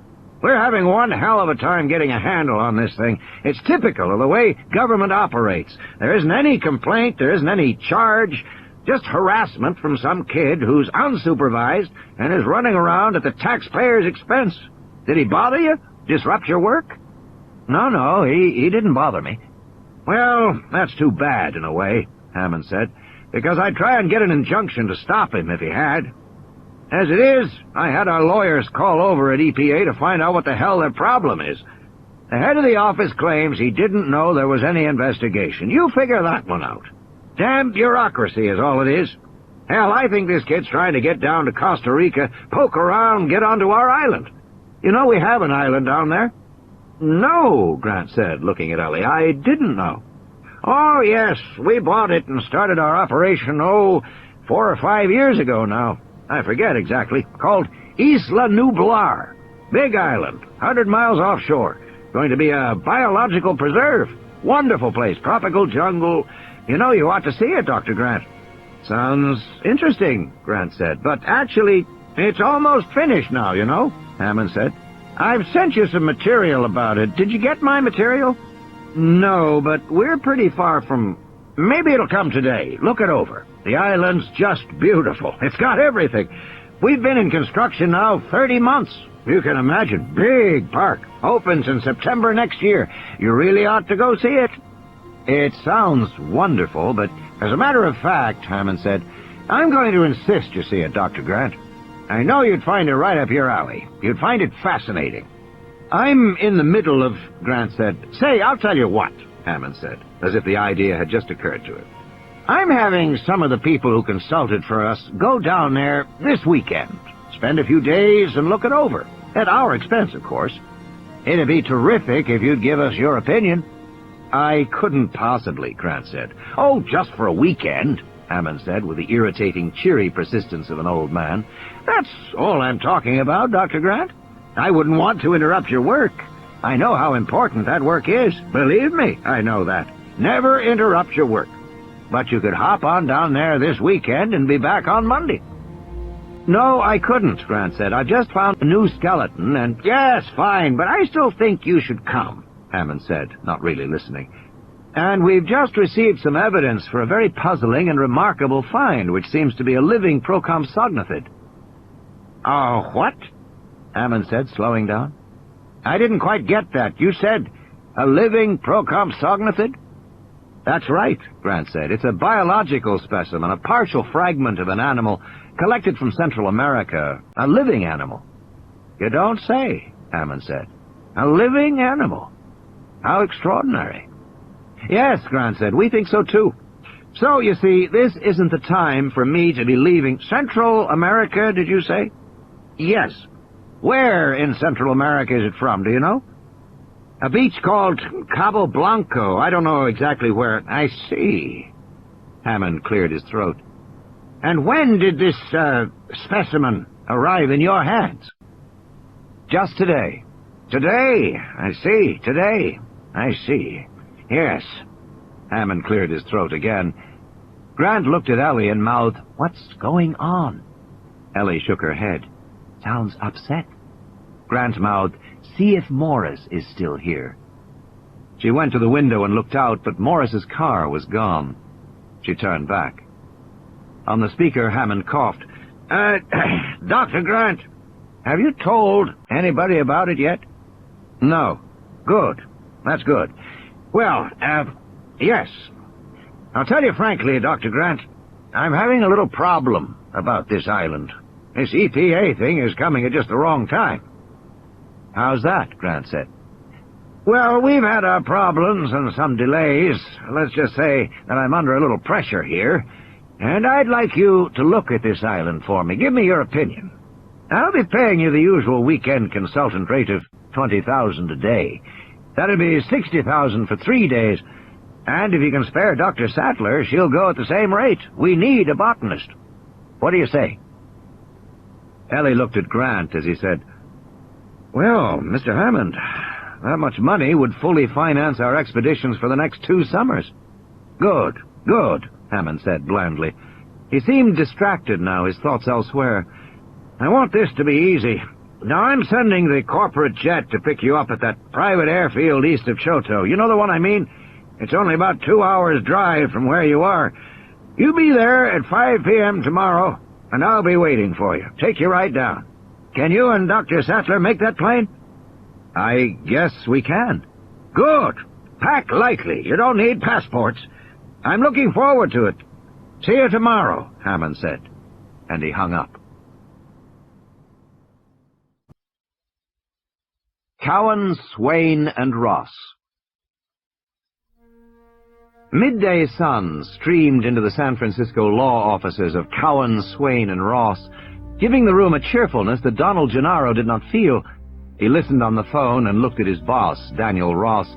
We're having one hell of a time getting a handle on this thing. It's typical of the way government operates. There isn't any complaint, there isn't any charge, just harassment from some kid who's unsupervised and is running around at the taxpayer's expense. Did he bother you? Disrupt your work?" No, he didn't bother me." "Well, that's too bad in a way," Hammond said, "because I'd try and get an injunction to stop him if he had. As it is, I had our lawyers call over at EPA to find out what the hell their problem is. The head of the office claims he didn't know there was any investigation. You figure that one out. Damn bureaucracy is all it is. Hell, I think this kid's trying to get down to Costa Rica, poke around, get onto our island. You know we have an island down there?" "No," Grant said, looking at Ellie. "I didn't know." "Oh, yes, we bought it and started our operation, 4 or 5 years ago now. I forget exactly. Called Isla Nublar. Big island, 100 miles offshore. Going to be a biological preserve. Wonderful place, tropical jungle. You know, you ought to see it, Dr. Grant." "Sounds interesting," Grant said. "But actually, it's almost finished now, you know," Hammond said. "I've sent you some material about it. Did you get my material?" "No, but we're pretty far from... Maybe it'll come today. Look it over. The island's just beautiful. It's got everything. We've been in construction now 30 months. You can imagine. Big park. Opens in September next year. You really ought to go see it." "It sounds wonderful, but as a matter of fact," Hammond said, "I'm going to insist you see it, Dr. Grant. I know you'd find it right up your alley. You'd find it fascinating." "I'm in the middle of..." Grant said. "Say, I'll tell you what," Hammond said, as if the idea had just occurred to him. "I'm having some of the people who consulted for us go down there this weekend. Spend a few days and look it over. At our expense, of course. It'd be terrific if you'd give us your opinion." "I couldn't possibly," Grant said. "Oh, just for a weekend," Hammond said, with the irritating, cheery persistence of an old man. "That's all I'm talking about, Dr. Grant. I wouldn't want to interrupt your work. I know how important that work is. Believe me, I know that. Never interrupt your work. But you could hop on down there this weekend and be back on Monday." "No, I couldn't," Grant said. "I just found a new skeleton and..." "Yes, fine, but I still think you should come," Hammond said, not really listening. "And we've just received some evidence for a very puzzling and remarkable find, which seems to be a living procompsognathed." "Oh, what?" Hammond said, slowing down. "I didn't quite get that. You said a living procompsognathed?" "That's right," Grant said. "It's a biological specimen, a partial fragment of an animal collected from Central America, a living animal." "You don't say," Hammond said. "A living animal? How extraordinary." "Yes," Grant said, "we think so too. So, you see, this isn't the time for me to be leaving... Central America, did you say?" "Yes. Where in Central America is it from, do you know?" "A beach called Cabo Blanco. I don't know exactly where." "I see." Hammond cleared his throat. "And when did this, specimen arrive in your hands?" "Just today." "Today? I see. Today. I see. Yes." Hammond cleared his throat again. Grant looked at Ellie and mouthed, "What's going on?" Ellie shook her head. "Sounds upset." Grant mouthed, "See if Morris is still here." She went to the window and looked out, but Morris's car was gone. She turned back. On the speaker, Hammond coughed. Dr. Grant, have you told anybody about it yet?" No. Good. That's good. Well, yes. I'll tell you frankly, Dr. Grant, I'm having a little problem about this island. This EPA thing is coming at just the wrong time. How's that? Grant said. Well, we've had our problems and some delays. Let's just say that I'm under a little pressure here, and I'd like you to look at this island for me. Give me your opinion. I'll be paying you the usual weekend consultant rate of $20,000 a day. That'll be $60,000 for 3 days. And if you can spare Dr. Sattler, she'll go at the same rate. We need a botanist. What do you say? Ellie looked at Grant as he said, Well, Mr. Hammond, that much money would fully finance our expeditions for the next 2 summers. Good, good, Hammond said blandly. He seemed distracted now, his thoughts elsewhere. I want this to be easy. Now, I'm sending the corporate jet to pick you up at that private airfield east of Choto. You know the one I mean? It's only about 2 hours' drive from where you are. You be there at 5 p.m. tomorrow, and I'll be waiting for you. Take you right down. Can you and Dr. Sattler make that plane? I guess we can. Good. Pack lightly. You don't need passports. I'm looking forward to it. See you tomorrow, Hammond said, and he hung up. Cowan, Swain, and Ross. Midday sun streamed into the San Francisco law offices of Cowan, Swain, and Ross, giving the room a cheerfulness that Donald Gennaro did not feel. He listened on the phone and looked at his boss, Daniel Ross,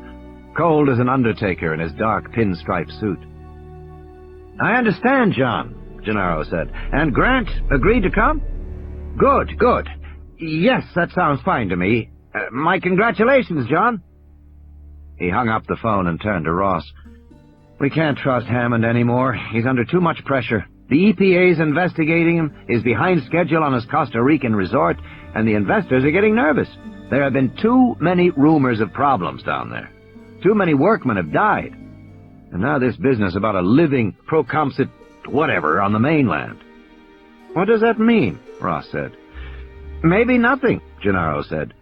cold as an undertaker in his dark pinstripe suit. I understand, John, Gennaro said. And Grant agreed to come? Good, good. Yes, that sounds fine to me. My congratulations, John. He hung up the phone and turned to Ross. We can't trust Hammond anymore. He's under too much pressure. The EPA's investigating him, is behind schedule on his Costa Rican resort, and the investors are getting nervous. There have been too many rumors of problems down there. Too many workmen have died. And now this business about a living procomsit whatever on the mainland. What does that mean? Ross said. Maybe nothing, Gennaro said.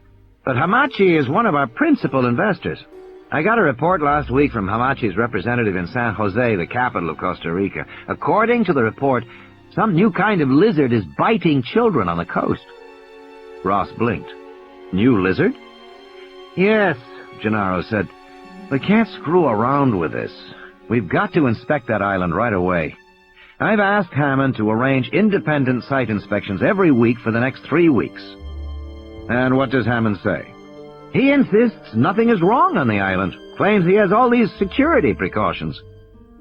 But Hamachi is one of our principal investors. I got a report last week from Hamachi's representative in San Jose, the capital of Costa Rica. According to the report, some new kind of lizard is biting children on the coast. Ross blinked. New lizard? Yes, Gennaro said. We can't screw around with this. We've got to inspect that island right away. I've asked Hammond to arrange independent site inspections every week for the next 3 weeks. And what does Hammond say? He insists nothing is wrong on the island, claims he has all these security precautions.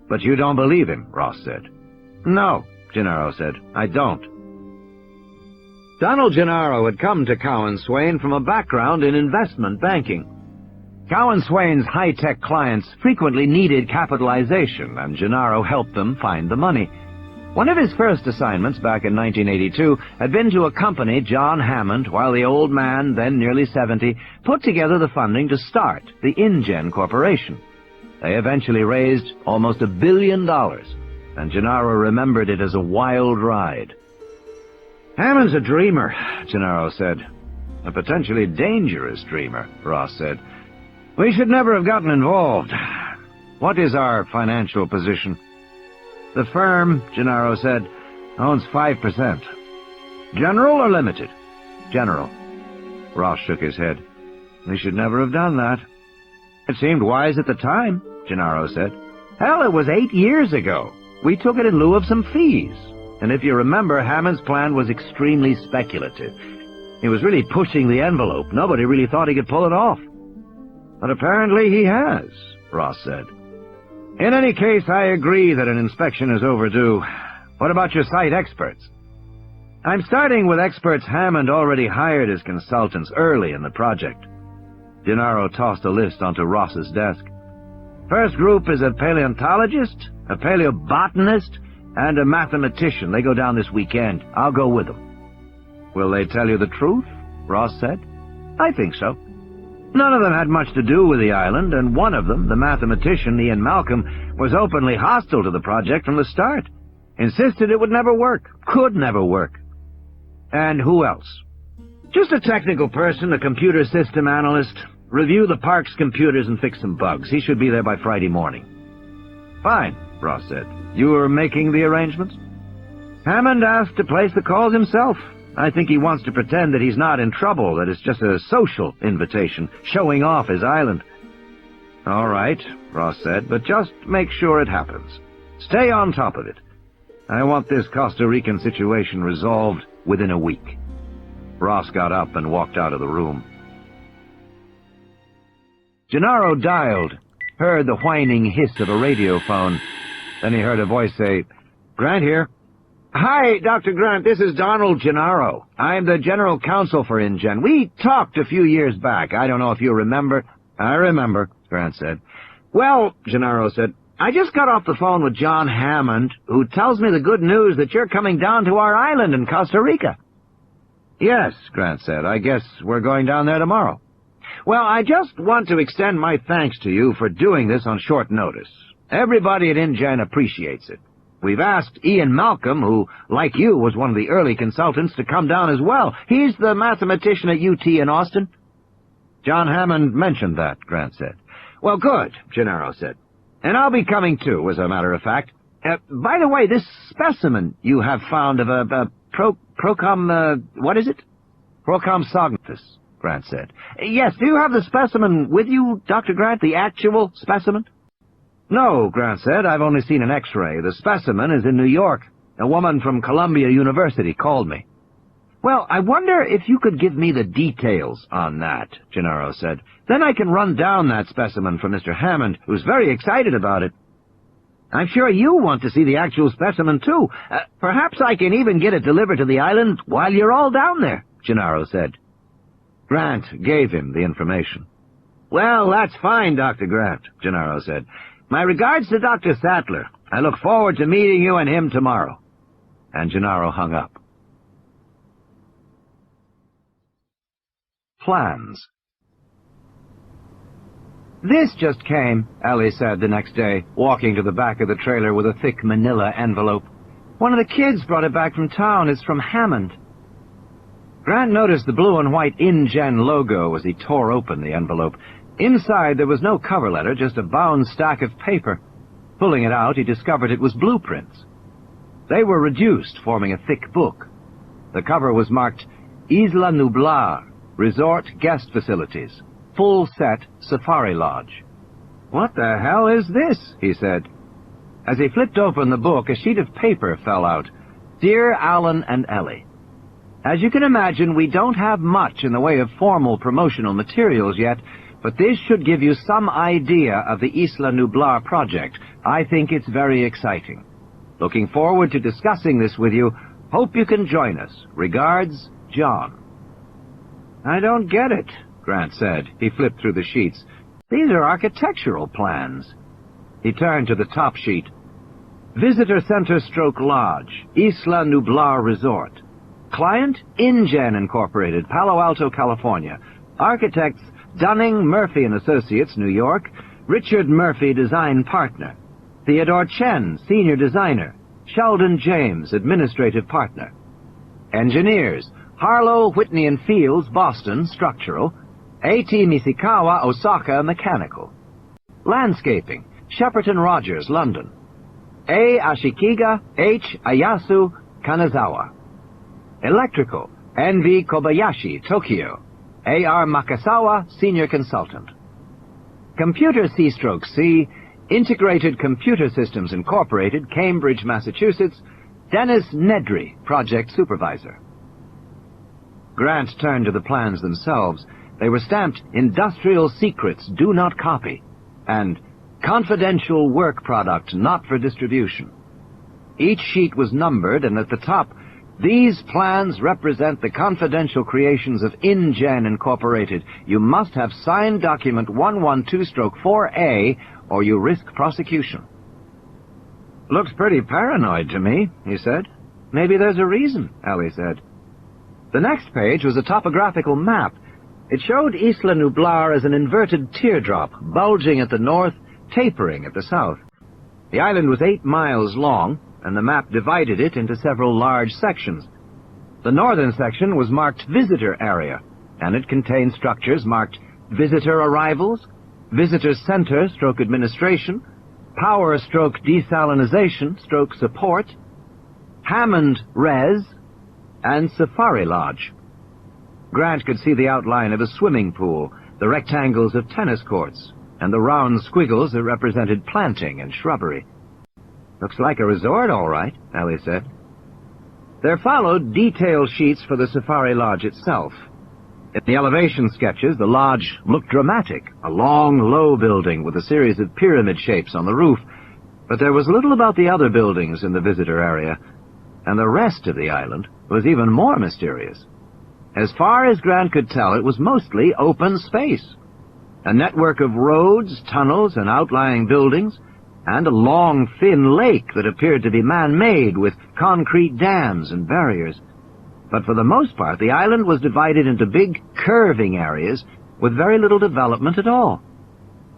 But you don't believe him, Ross said. No, Gennaro said. I don't. Donald Gennaro had come to Cowan Swain from a background in investment banking. Cowan Swain's high-tech clients frequently needed capitalization, and Gennaro helped them find the money. One of his first assignments back in 1982 had been to accompany John Hammond while the old man, then nearly 70, put together the funding to start the InGen Corporation. They eventually raised almost $1 billion, and Gennaro remembered it as a wild ride. Hammond's a dreamer, Gennaro said. A potentially dangerous dreamer, Ross said. We should never have gotten involved. What is our financial position? The firm, Gennaro said, owns 5%. General or limited? General. Ross shook his head. We should never have done that. It seemed wise at the time, Gennaro said. Hell, it was 8 years ago. We took it in lieu of some fees. And if you remember, Hammond's plan was extremely speculative. He was really pushing the envelope. Nobody really thought he could pull it off. But apparently he has, Ross said. In any case, I agree that an inspection is overdue. What about your site experts? I'm starting with experts Hammond already hired as consultants early in the project. Gennaro tossed a list onto Ross's desk. First group is a paleontologist, a paleobotanist, and a mathematician. They go down this weekend. I'll go with them. Will they tell you the truth? Ross said. I think so. None of them had much to do with the island, and one of them, the mathematician, Ian Malcolm, was openly hostile to the project from the start. Insisted it would never work. Could never work. And who else? Just a technical person, a computer system analyst. review the park's computers and fix some bugs. He should be there by Friday morning. Fine, Ross said. You are making the arrangements? Hammond asked to place the calls himself. I think he wants to pretend that he's not in trouble, that it's just a social invitation, showing off his island. All right, Ross said, but just make sure it happens. Stay on top of it. I want this Costa Rican situation resolved within a week. Ross got up and walked out of the room. Gennaro dialed, heard the whining hiss of a radio phone. Then he heard a voice say, "Grant here." "Hi, Dr. Grant, this is Donald Gennaro. I'm the general counsel for InGen. We talked a few years back. I don't know if you remember." "I remember," Grant said. "Well," Gennaro said, "I just got off the phone with John Hammond, who tells me the good news that you're coming down to our island in Costa Rica." "Yes," Grant said, "I guess we're going down there tomorrow." "Well, I just want to extend my thanks to you for doing this on short notice. Everybody at InGen appreciates it. We've asked Ian Malcolm, who, like you, was one of the early consultants, to come down as well. He's the mathematician at UT in Austin." "John Hammond mentioned that," Grant said. "Well, good," Gennaro said. "And I'll be coming too, as a matter of fact. By the way, this specimen you have found of a what is it?" "Procomsognathus," Grant said. "Yes, do you have the specimen with you, Dr. Grant, the actual specimen?" "No," Grant said. "I've only seen an X-ray. The specimen is in New York. A woman from Columbia University called me." "Well, I wonder if you could give me the details on that," Gennaro said. "Then I can run down that specimen for Mr. Hammond, who's very excited about it. I'm sure you want to see the actual specimen, too. Perhaps I can even get it delivered to the island while you're all down there," Gennaro said. Grant gave him the information. "Well, that's fine, Dr. Grant," Gennaro said. "My regards to Dr. Sattler. I look forward to meeting you and him tomorrow." And Gennaro hung up. Plans. "This just came," Ellie said the next day, walking to the back of the trailer with a thick manila envelope. "One of the kids brought it back from town. It's from Hammond." Grant noticed the blue and white InGen logo as he tore open the envelope. Inside there was no cover letter, just a bound stack of paper. Pulling it out, he discovered it was blueprints. They were reduced, forming a thick book. The cover was marked Isla Nublar, Resort Guest Facilities, Full Set Safari Lodge. "What the hell is this?" he said. As he flipped open the book, a sheet of paper fell out. "Dear Alan and Ellie, as you can imagine, we don't have much in the way of formal promotional materials yet, but this should give you some idea of the Isla Nublar project. I think it's very exciting. Looking forward to discussing this with you. Hope you can join us. Regards, John." "I don't get it," Grant said. He flipped through the sheets. "These are architectural plans." He turned to the top sheet. "Visitor Center Stroke Lodge, Isla Nublar Resort. Client, InGen Incorporated, Palo Alto, California. Architects, Dunning, Murphy & Associates, New York. Richard Murphy, Design Partner. Theodore Chen, Senior Designer. Sheldon James, Administrative Partner. Engineers, Harlow, Whitney & Fields, Boston, Structural. A.T. Mishikawa, Osaka, Mechanical. Landscaping, Shepperton Rogers, London. A. Ashikiga, H. Ayasu, Kanazawa. Electrical, N.V. Kobayashi, Tokyo. A.R. Makasawa, Senior Consultant. Computer C/C, Integrated Computer Systems Incorporated, Cambridge, Massachusetts. Dennis Nedry, Project Supervisor." Grant turned to the plans themselves. They were stamped, "Industrial Secrets, Do Not Copy," and "Confidential Work Product, Not for Distribution." Each sheet was numbered, and at the top, "These plans represent the confidential creations of InGen Incorporated. You must have signed document 112/4A, or you risk prosecution." "Looks pretty paranoid to me," he said. "Maybe there's a reason," Ellie said. The next page was a topographical map. It showed Isla Nublar as an inverted teardrop, bulging at the north, tapering at the south. The island was 8 miles long, and the map divided it into several large sections. The northern section was marked Visitor Area, and it contained structures marked visitor arrivals, visitor center stroke administration, power stroke desalinization stroke support, Hammond Res, and Safari Lodge. Grant could see the outline of a swimming pool, the rectangles of tennis courts, and the round squiggles that represented planting and shrubbery. "Looks like a resort, all right," Ellie said. There followed detail sheets for the Safari Lodge itself. In the elevation sketches, the lodge looked dramatic, a long, low building with a series of pyramid shapes on the roof, but there was little about the other buildings in the visitor area, and the rest of the island was even more mysterious. As far as Grant could tell, it was mostly open space. A network of roads, tunnels, and outlying buildings, and a long, thin lake that appeared to be man-made with concrete dams and barriers. But for the most part, the island was divided into big, curving areas with very little development at all.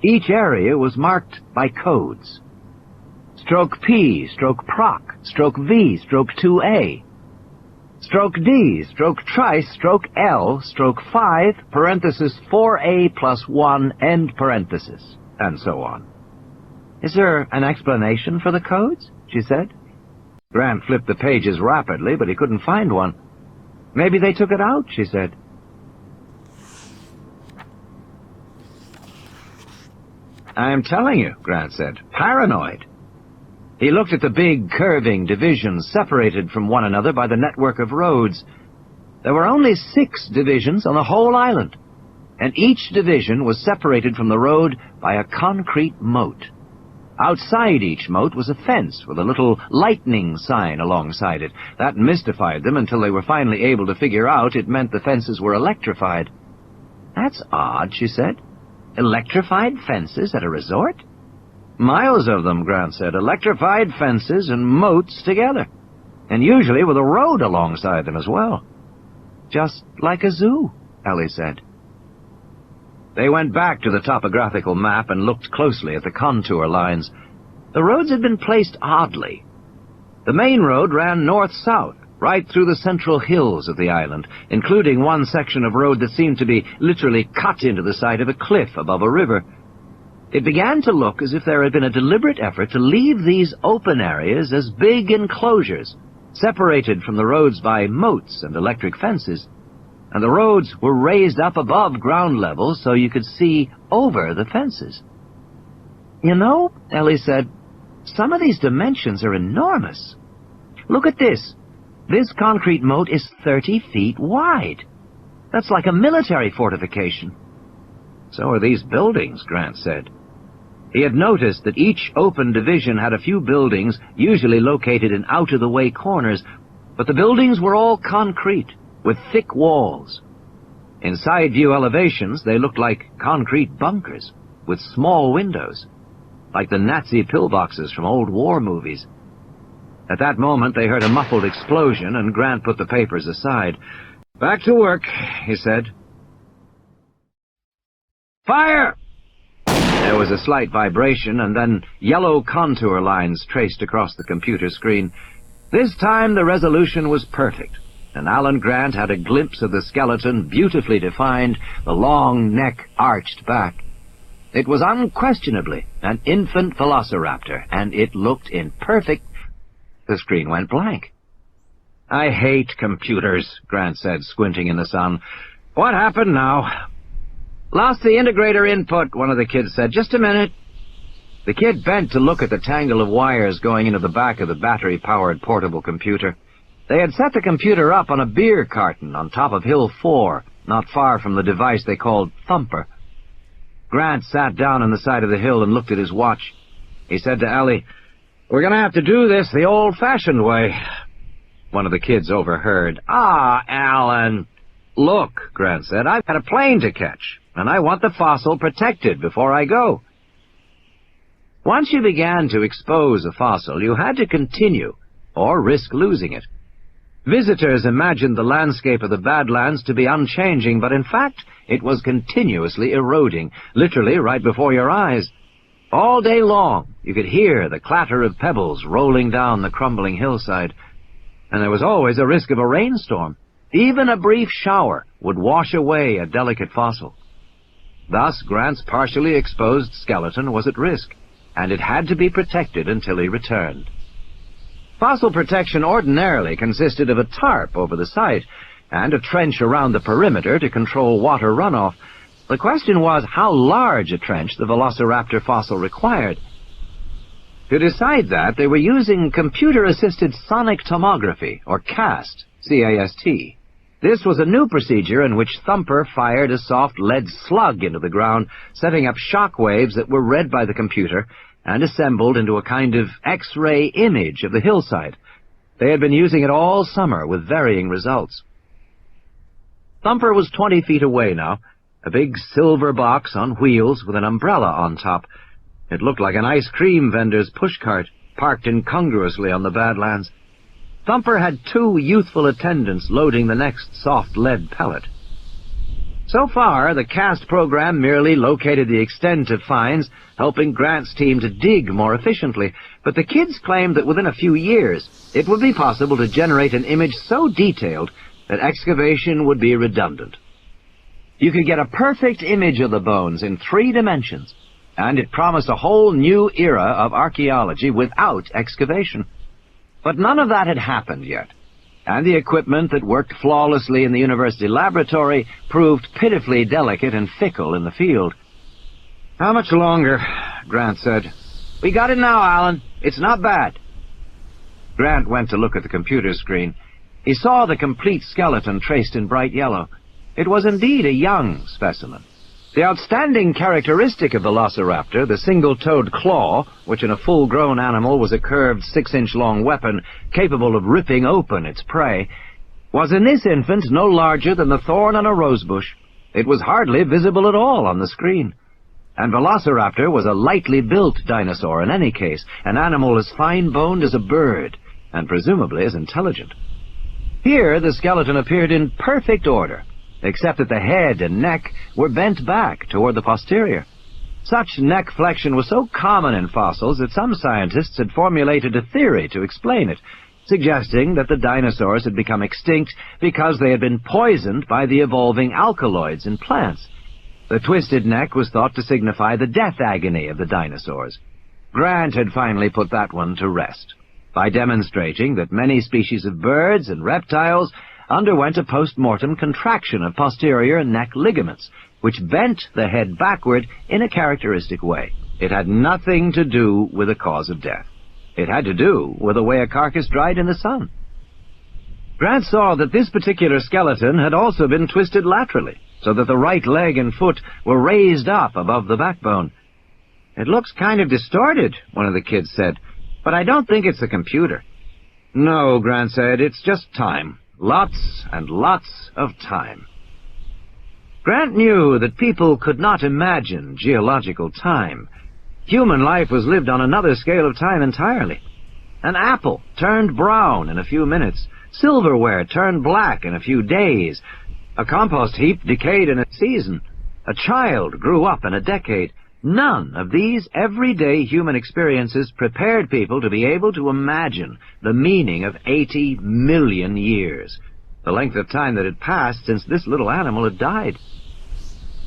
Each area was marked by codes. Stroke P, stroke Proc, stroke V, stroke 2A. Stroke D, stroke Trice, stroke L, stroke 5, parenthesis 4A plus 1, end parenthesis, and so on. "Is there an explanation for the codes?" she said. Grant flipped the pages rapidly, but he couldn't find one. "Maybe they took it out," she said. "I'm telling you," Grant said, "paranoid." He looked at the big, curving divisions separated from one another by the network of roads. There were only 6 divisions on the whole island, and each division was separated from the road by a concrete moat. Outside each moat was a fence with a little lightning sign alongside it. That mystified them until they were finally able to figure out it meant the fences were electrified. "That's odd," she said. "Electrified fences at a resort?" "Miles of them," Grant said. "Electrified fences and moats together. And usually with a road alongside them as well." "Just like a zoo," Ellie said. They went back to the topographical map and looked closely at the contour lines. The roads had been placed oddly. The main road ran north-south, right through the central hills of the island, including one section of road that seemed to be literally cut into the side of a cliff above a river. It began to look as if there had been a deliberate effort to leave these open areas as big enclosures, separated from the roads by moats and electric fences. And the roads were raised up above ground level so you could see over the fences. "You know," Ellie said, "some of these dimensions are enormous. Look at this. This concrete moat is 30 feet wide. That's like a military fortification." "So are these buildings," Grant said. He had noticed that each open division had a few buildings, usually located in out-of-the-way corners, but the buildings were all concrete, with thick walls. In side-view elevations, they looked like concrete bunkers, with small windows, like the Nazi pillboxes from old war movies. At that moment, they heard a muffled explosion, and Grant put the papers aside. "Back to work," he said. "Fire!" There was a slight vibration, and then yellow contour lines traced across the computer screen. This time the resolution was perfect, and Alan Grant had a glimpse of the skeleton, beautifully defined, the long neck arched back. It was unquestionably an infant velociraptor, and it looked in perfect... The screen went blank. "I hate computers," Grant said, squinting in the sun. "What happened now?" "Lost the integrator input," one of the kids said. "Just a minute." The kid bent to look at the tangle of wires going into the back of the battery-powered portable computer. They had set the computer up on a beer carton on top of Hill 4, not far from the device they called Thumper. Grant sat down on the side of the hill and looked at his watch. He said to Ellie, "We're going to have to do this the old-fashioned way." One of the kids overheard. "Ah, Alan." "Look," Grant said, "I've got a plane to catch, and I want the fossil protected before I go." Once you began to expose a fossil, you had to continue, or risk losing it. Visitors imagined the landscape of the Badlands to be unchanging, but in fact, it was continuously eroding, literally right before your eyes. All day long, you could hear the clatter of pebbles rolling down the crumbling hillside, and there was always a risk of a rainstorm. Even a brief shower would wash away a delicate fossil. Thus, Grant's partially exposed skeleton was at risk, and it had to be protected until he returned. Fossil protection ordinarily consisted of a tarp over the site and a trench around the perimeter to control water runoff. The question was how large a trench the Velociraptor fossil required. To decide that, they were using computer-assisted sonic tomography, or CAST, C-A-S-T. This was a new procedure in which Thumper fired a soft lead slug into the ground, setting up shock waves that were read by the computer and assembled into a kind of X-ray image of the hillside. They had been using it all summer with varying results. Thumper was 20 feet away now, a big silver box on wheels with an umbrella on top. It looked like an ice cream vendor's pushcart, parked incongruously on the Badlands. Thumper had 2 youthful attendants loading the next soft lead pellet. So far, the CAST program merely located the extent of finds, helping Grant's team to dig more efficiently, but the kids claimed that within a few years it would be possible to generate an image so detailed that excavation would be redundant. You could get a perfect image of the bones in 3 dimensions, and it promised a whole new era of archaeology without excavation. But none of that had happened yet, and the equipment that worked flawlessly in the university laboratory proved pitifully delicate and fickle in the field. "How much longer?" Grant said. "We got it now, Alan. It's not bad." Grant went to look at the computer screen. He saw the complete skeleton traced in bright yellow. It was indeed a young specimen. The outstanding characteristic of Velociraptor, the single-toed claw, which in a full-grown animal was a curved 6-inch-long weapon capable of ripping open its prey, was in this infant no larger than the thorn on a rosebush. It was hardly visible at all on the screen. And Velociraptor was a lightly built dinosaur in any case, an animal as fine-boned as a bird, and presumably as intelligent. Here the skeleton appeared in perfect order, except that the head and neck were bent back toward the posterior. Such neck flexion was so common in fossils that some scientists had formulated a theory to explain it, suggesting that the dinosaurs had become extinct because they had been poisoned by the evolving alkaloids in plants. The twisted neck was thought to signify the death agony of the dinosaurs. Grant had finally put that one to rest by demonstrating that many species of birds and reptiles underwent a post-mortem contraction of posterior neck ligaments, which bent the head backward in a characteristic way. It had nothing to do with the cause of death. It had to do with the way a carcass dried in the sun. Grant saw that this particular skeleton had also been twisted laterally, so that the right leg and foot were raised up above the backbone. "It looks kind of distorted," one of the kids said, "but I don't think it's the computer." "No," Grant said, "it's just time. Lots and lots of time." Grant knew that people could not imagine geological time. Human life was lived on another scale of time entirely. An apple turned brown in a few minutes. Silverware turned black in a few days. A compost heap decayed in a season. A child grew up in a decade. None of these everyday human experiences prepared people to be able to imagine the meaning of 80 million years, the length of time that had passed since this little animal had died.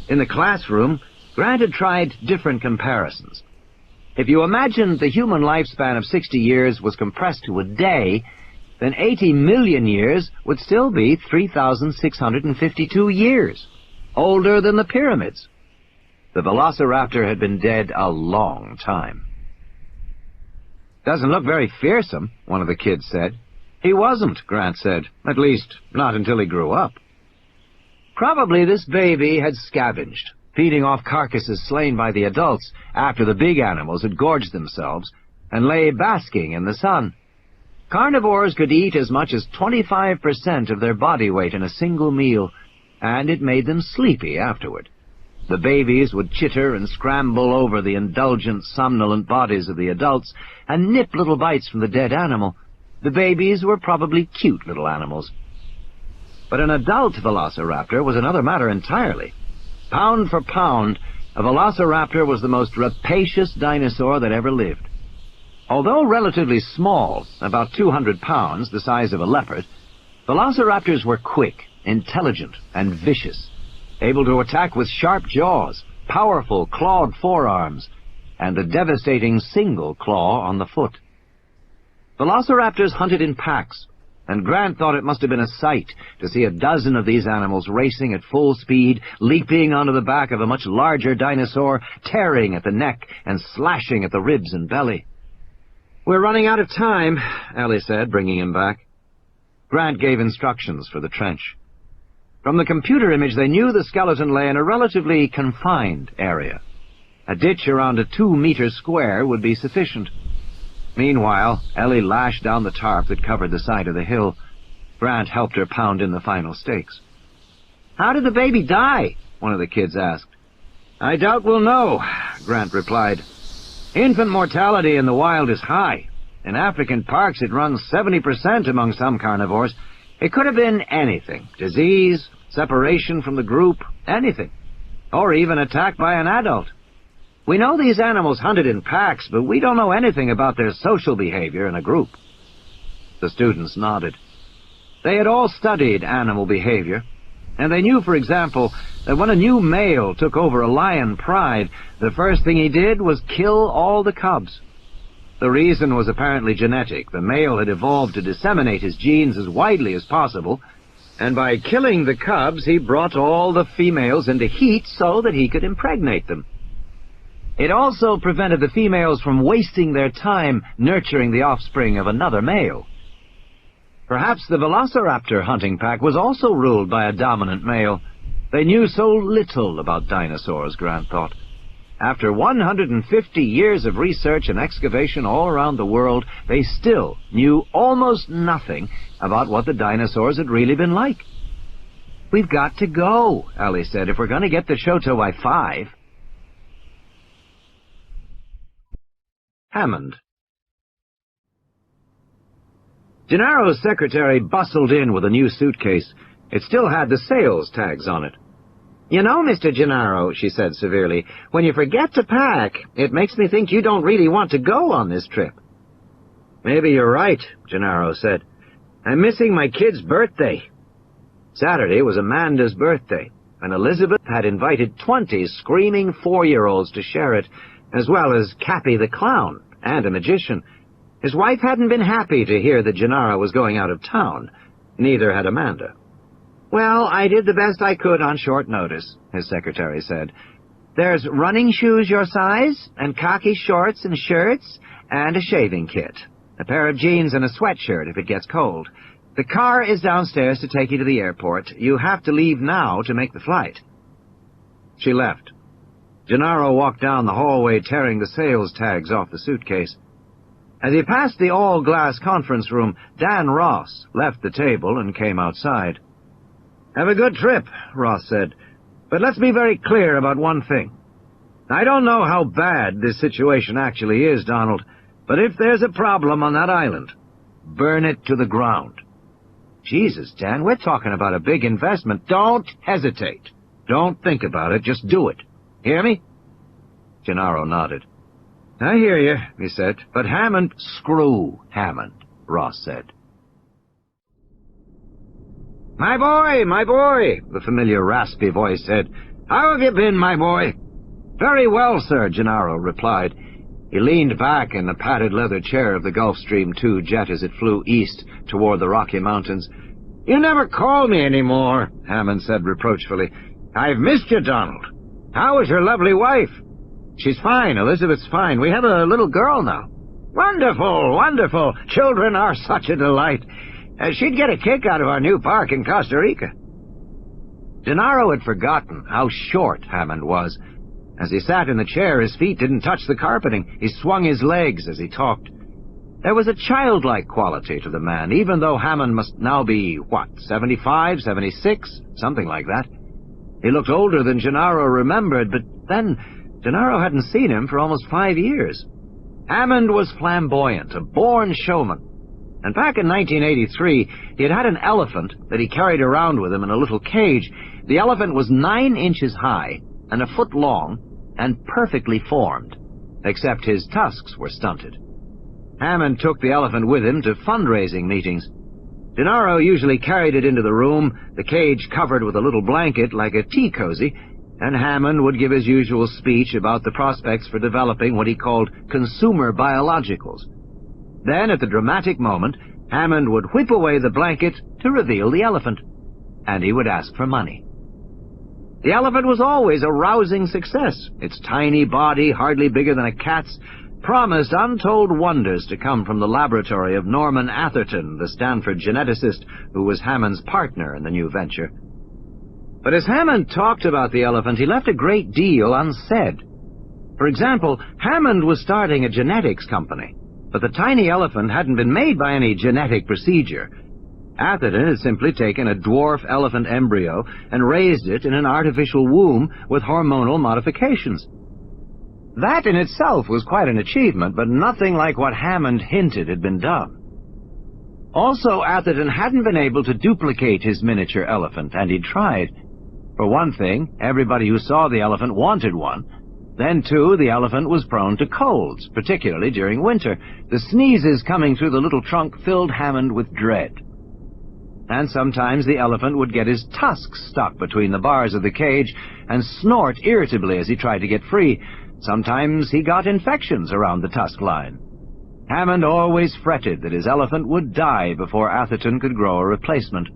In the classroom, Grant had tried different comparisons. If you imagined the human lifespan of 60 years was compressed to a day, then 80 million years would still be 3,652 years, older than the pyramids. The Velociraptor had been dead a long time. "Doesn't look very fearsome," one of the kids said. "He wasn't," Grant said. "At least, not until he grew up." Probably this baby had scavenged, feeding off carcasses slain by the adults after the big animals had gorged themselves, and lay basking in the sun. Carnivores could eat as much as 25% of their body weight in a single meal, and it made them sleepy afterward. The babies would chitter and scramble over the indulgent, somnolent bodies of the adults and nip little bites from the dead animal. The babies were probably cute little animals. But an adult Velociraptor was another matter entirely. Pound for pound, a Velociraptor was the most rapacious dinosaur that ever lived. Although relatively small, about 200 pounds, the size of a leopard, Velociraptors were quick, intelligent, and vicious, able to attack with sharp jaws, powerful clawed forearms, and the devastating single claw on the foot. Velociraptors hunted in packs, and Grant thought it must have been a sight to see a dozen of these animals racing at full speed, leaping onto the back of a much larger dinosaur, tearing at the neck and slashing at the ribs and belly. "We're running out of time," Ellie said, bringing him back. Grant gave instructions for the trench. From the computer image, they knew the skeleton lay in a relatively confined area. A ditch around a 2-meter square would be sufficient. Meanwhile, Ellie lashed down the tarp that covered the side of the hill. Grant helped her pound in the final stakes. "How did the baby die?" one of the kids asked. "I doubt we'll know," Grant replied. "Infant mortality in the wild is high. In African parks it runs 70% among some carnivores. It could have been anything. Disease, separation from the group, anything. Or even attack by an adult. We know these animals hunted in packs, but we don't know anything about their social behavior in a group." The students nodded. They had all studied animal behavior, and they knew, for example, that when a new male took over a lion pride, the first thing he did was kill all the cubs. The reason was apparently genetic. The male had evolved to disseminate his genes as widely as possible, and by killing the cubs, he brought all the females into heat so that he could impregnate them. It also prevented the females from wasting their time nurturing the offspring of another male. Perhaps the velociraptor hunting pack was also ruled by a dominant male. They knew so little about dinosaurs, Grant thought. After 150 years of research and excavation all around the world, they still knew almost nothing about what the dinosaurs had really been like. "We've got to go," Ellie said, "if we're going to get the show to by 5. Hammond. Gennaro's secretary bustled in with a new suitcase. It still had the sales tags on it. "You know, Mr. Gennaro," she said severely, "when you forget to pack, it makes me think you don't really want to go on this trip." "Maybe you're right," Gennaro said. "I'm missing my kid's birthday." Saturday was Amanda's birthday, and Elizabeth had invited 20 screaming 4-year-olds to share it, as well as Cappy the clown and a magician. His wife hadn't been happy to hear that Gennaro was going out of town. Neither had Amanda. "Well, I did the best I could on short notice," his secretary said. "There's running shoes your size, and khaki shorts and shirts, and a shaving kit. A pair of jeans and a sweatshirt if it gets cold. The car is downstairs to take you to the airport. You have to leave now to make the flight." She left. Gennaro walked down the hallway, tearing the sales tags off the suitcase. As he passed the all-glass conference room, Dan Ross left the table and came outside. "Have a good trip," Ross said. "But let's be very clear about one thing. I don't know how bad this situation actually is, Donald, but if there's a problem on that island, burn it to the ground." "Jesus, Dan, we're talking about a big investment. Don't hesitate. Don't think about it. Just do it. Hear me?" Gennaro nodded. "I hear you," he said. "But Hammond—" "Screw Hammond," Ross said. My boy," the familiar raspy voice said. "How have you been, my boy?" "Very well, sir," Gennaro replied. He leaned back in the padded leather chair of the Gulfstream II jet as it flew east toward the Rocky Mountains. "You never call me anymore," Hammond said reproachfully. "I've missed you, Donald. How is your lovely wife?" "She's fine. Elizabeth's fine. We have a little girl now." "Wonderful, wonderful. Children are such a delight. She'd get a kick out of our new park in Costa Rica." Gennaro had forgotten how short Hammond was. As he sat in the chair, his feet didn't touch the carpeting. He swung his legs as he talked. There was a childlike quality to the man, even though Hammond must now be, 75, 76, something like that. He looked older than Gennaro remembered, but then Gennaro hadn't seen him for almost 5 years. Hammond was flamboyant, a born showman. And back in 1983, he had an elephant that he carried around with him in a little cage. The elephant was 9 inches high and a foot long and perfectly formed, except his tusks were stunted. Hammond took the elephant with him to fundraising meetings. Gennaro usually carried it into the room, the cage covered with a little blanket like a tea cozy, and Hammond would give his usual speech about the prospects for developing what he called consumer biologicals. Then, at the dramatic moment, Hammond would whip away the blanket to reveal the elephant, and he would ask for money. The elephant was always a rousing success. Its tiny body, hardly bigger than a cat's, promised untold wonders to come from the laboratory of Norman Atherton, the Stanford geneticist who was Hammond's partner in the new venture. But as Hammond talked about the elephant, he left a great deal unsaid. For example, Hammond was starting a genetics company, but the tiny elephant hadn't been made by any genetic procedure. Atherton had simply taken a dwarf elephant embryo and raised it in an artificial womb with hormonal modifications. That in itself was quite an achievement, but nothing like what Hammond hinted had been done. Also, Atherton hadn't been able to duplicate his miniature elephant, and he'd tried. For one thing, everybody who saw the elephant wanted one. Then, too, the elephant was prone to colds, particularly during winter. The sneezes coming through the little trunk filled Hammond with dread. And sometimes the elephant would get his tusks stuck between the bars of the cage and snort irritably as he tried to get free. Sometimes he got infections around the tusk line. Hammond always fretted that his elephant would die before Atherton could grow a replacement.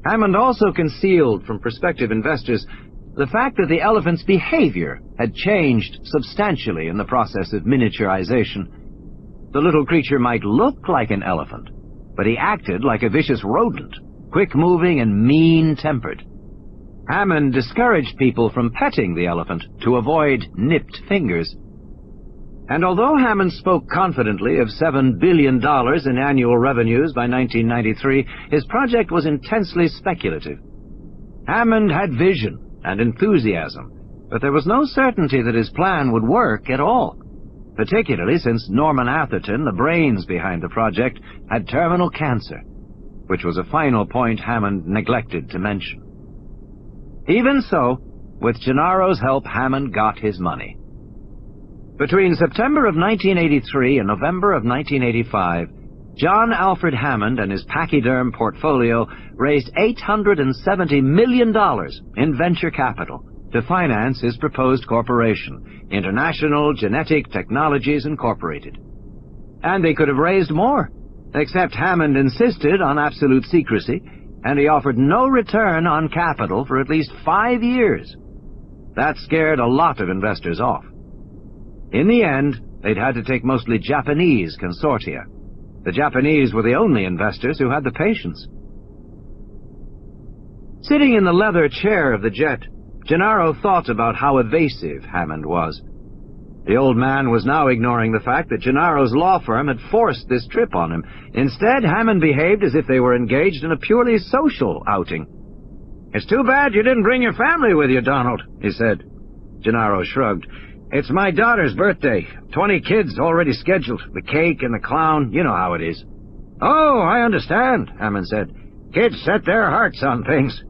Hammond also concealed from prospective investors the fact that the elephant's behavior had changed substantially in the process of miniaturization. The little creature might look like an elephant, but he acted like a vicious rodent, quick-moving and mean-tempered. Hammond discouraged people from petting the elephant to avoid nipped fingers. And although Hammond spoke confidently of $7 billion in annual revenues by 1993, his project was intensely speculative. Hammond had vision and enthusiasm, but there was no certainty that his plan would work at all, particularly since Norman Atherton, the brains behind the project, had terminal cancer, which was a final point Hammond neglected to mention. Even so, with Gennaro's help, Hammond got his money. Between September of 1983 and November of 1985, John Alfred Hammond and his pachyderm portfolio raised $870 million in venture capital to finance his proposed corporation, International Genetic Technologies Incorporated. And they could have raised more, except Hammond insisted on absolute secrecy, and he offered no return on capital for at least 5 years. That scared a lot of investors off. In the end, they'd had to take mostly Japanese consortia. The Japanese were the only investors who had the patience. Sitting in the leather chair of the jet, Gennaro thought about how evasive Hammond was. The old man was now ignoring the fact that Gennaro's law firm had forced this trip on him. Instead, Hammond behaved as if they were engaged in a purely social outing. "It's too bad you didn't bring your family with you, Donald," he said. Gennaro shrugged. "It's my daughter's birthday. 20 kids already scheduled. The cake and the clown, you know how it is." "Oh, I understand," Hammond said. "Kids set their hearts on things."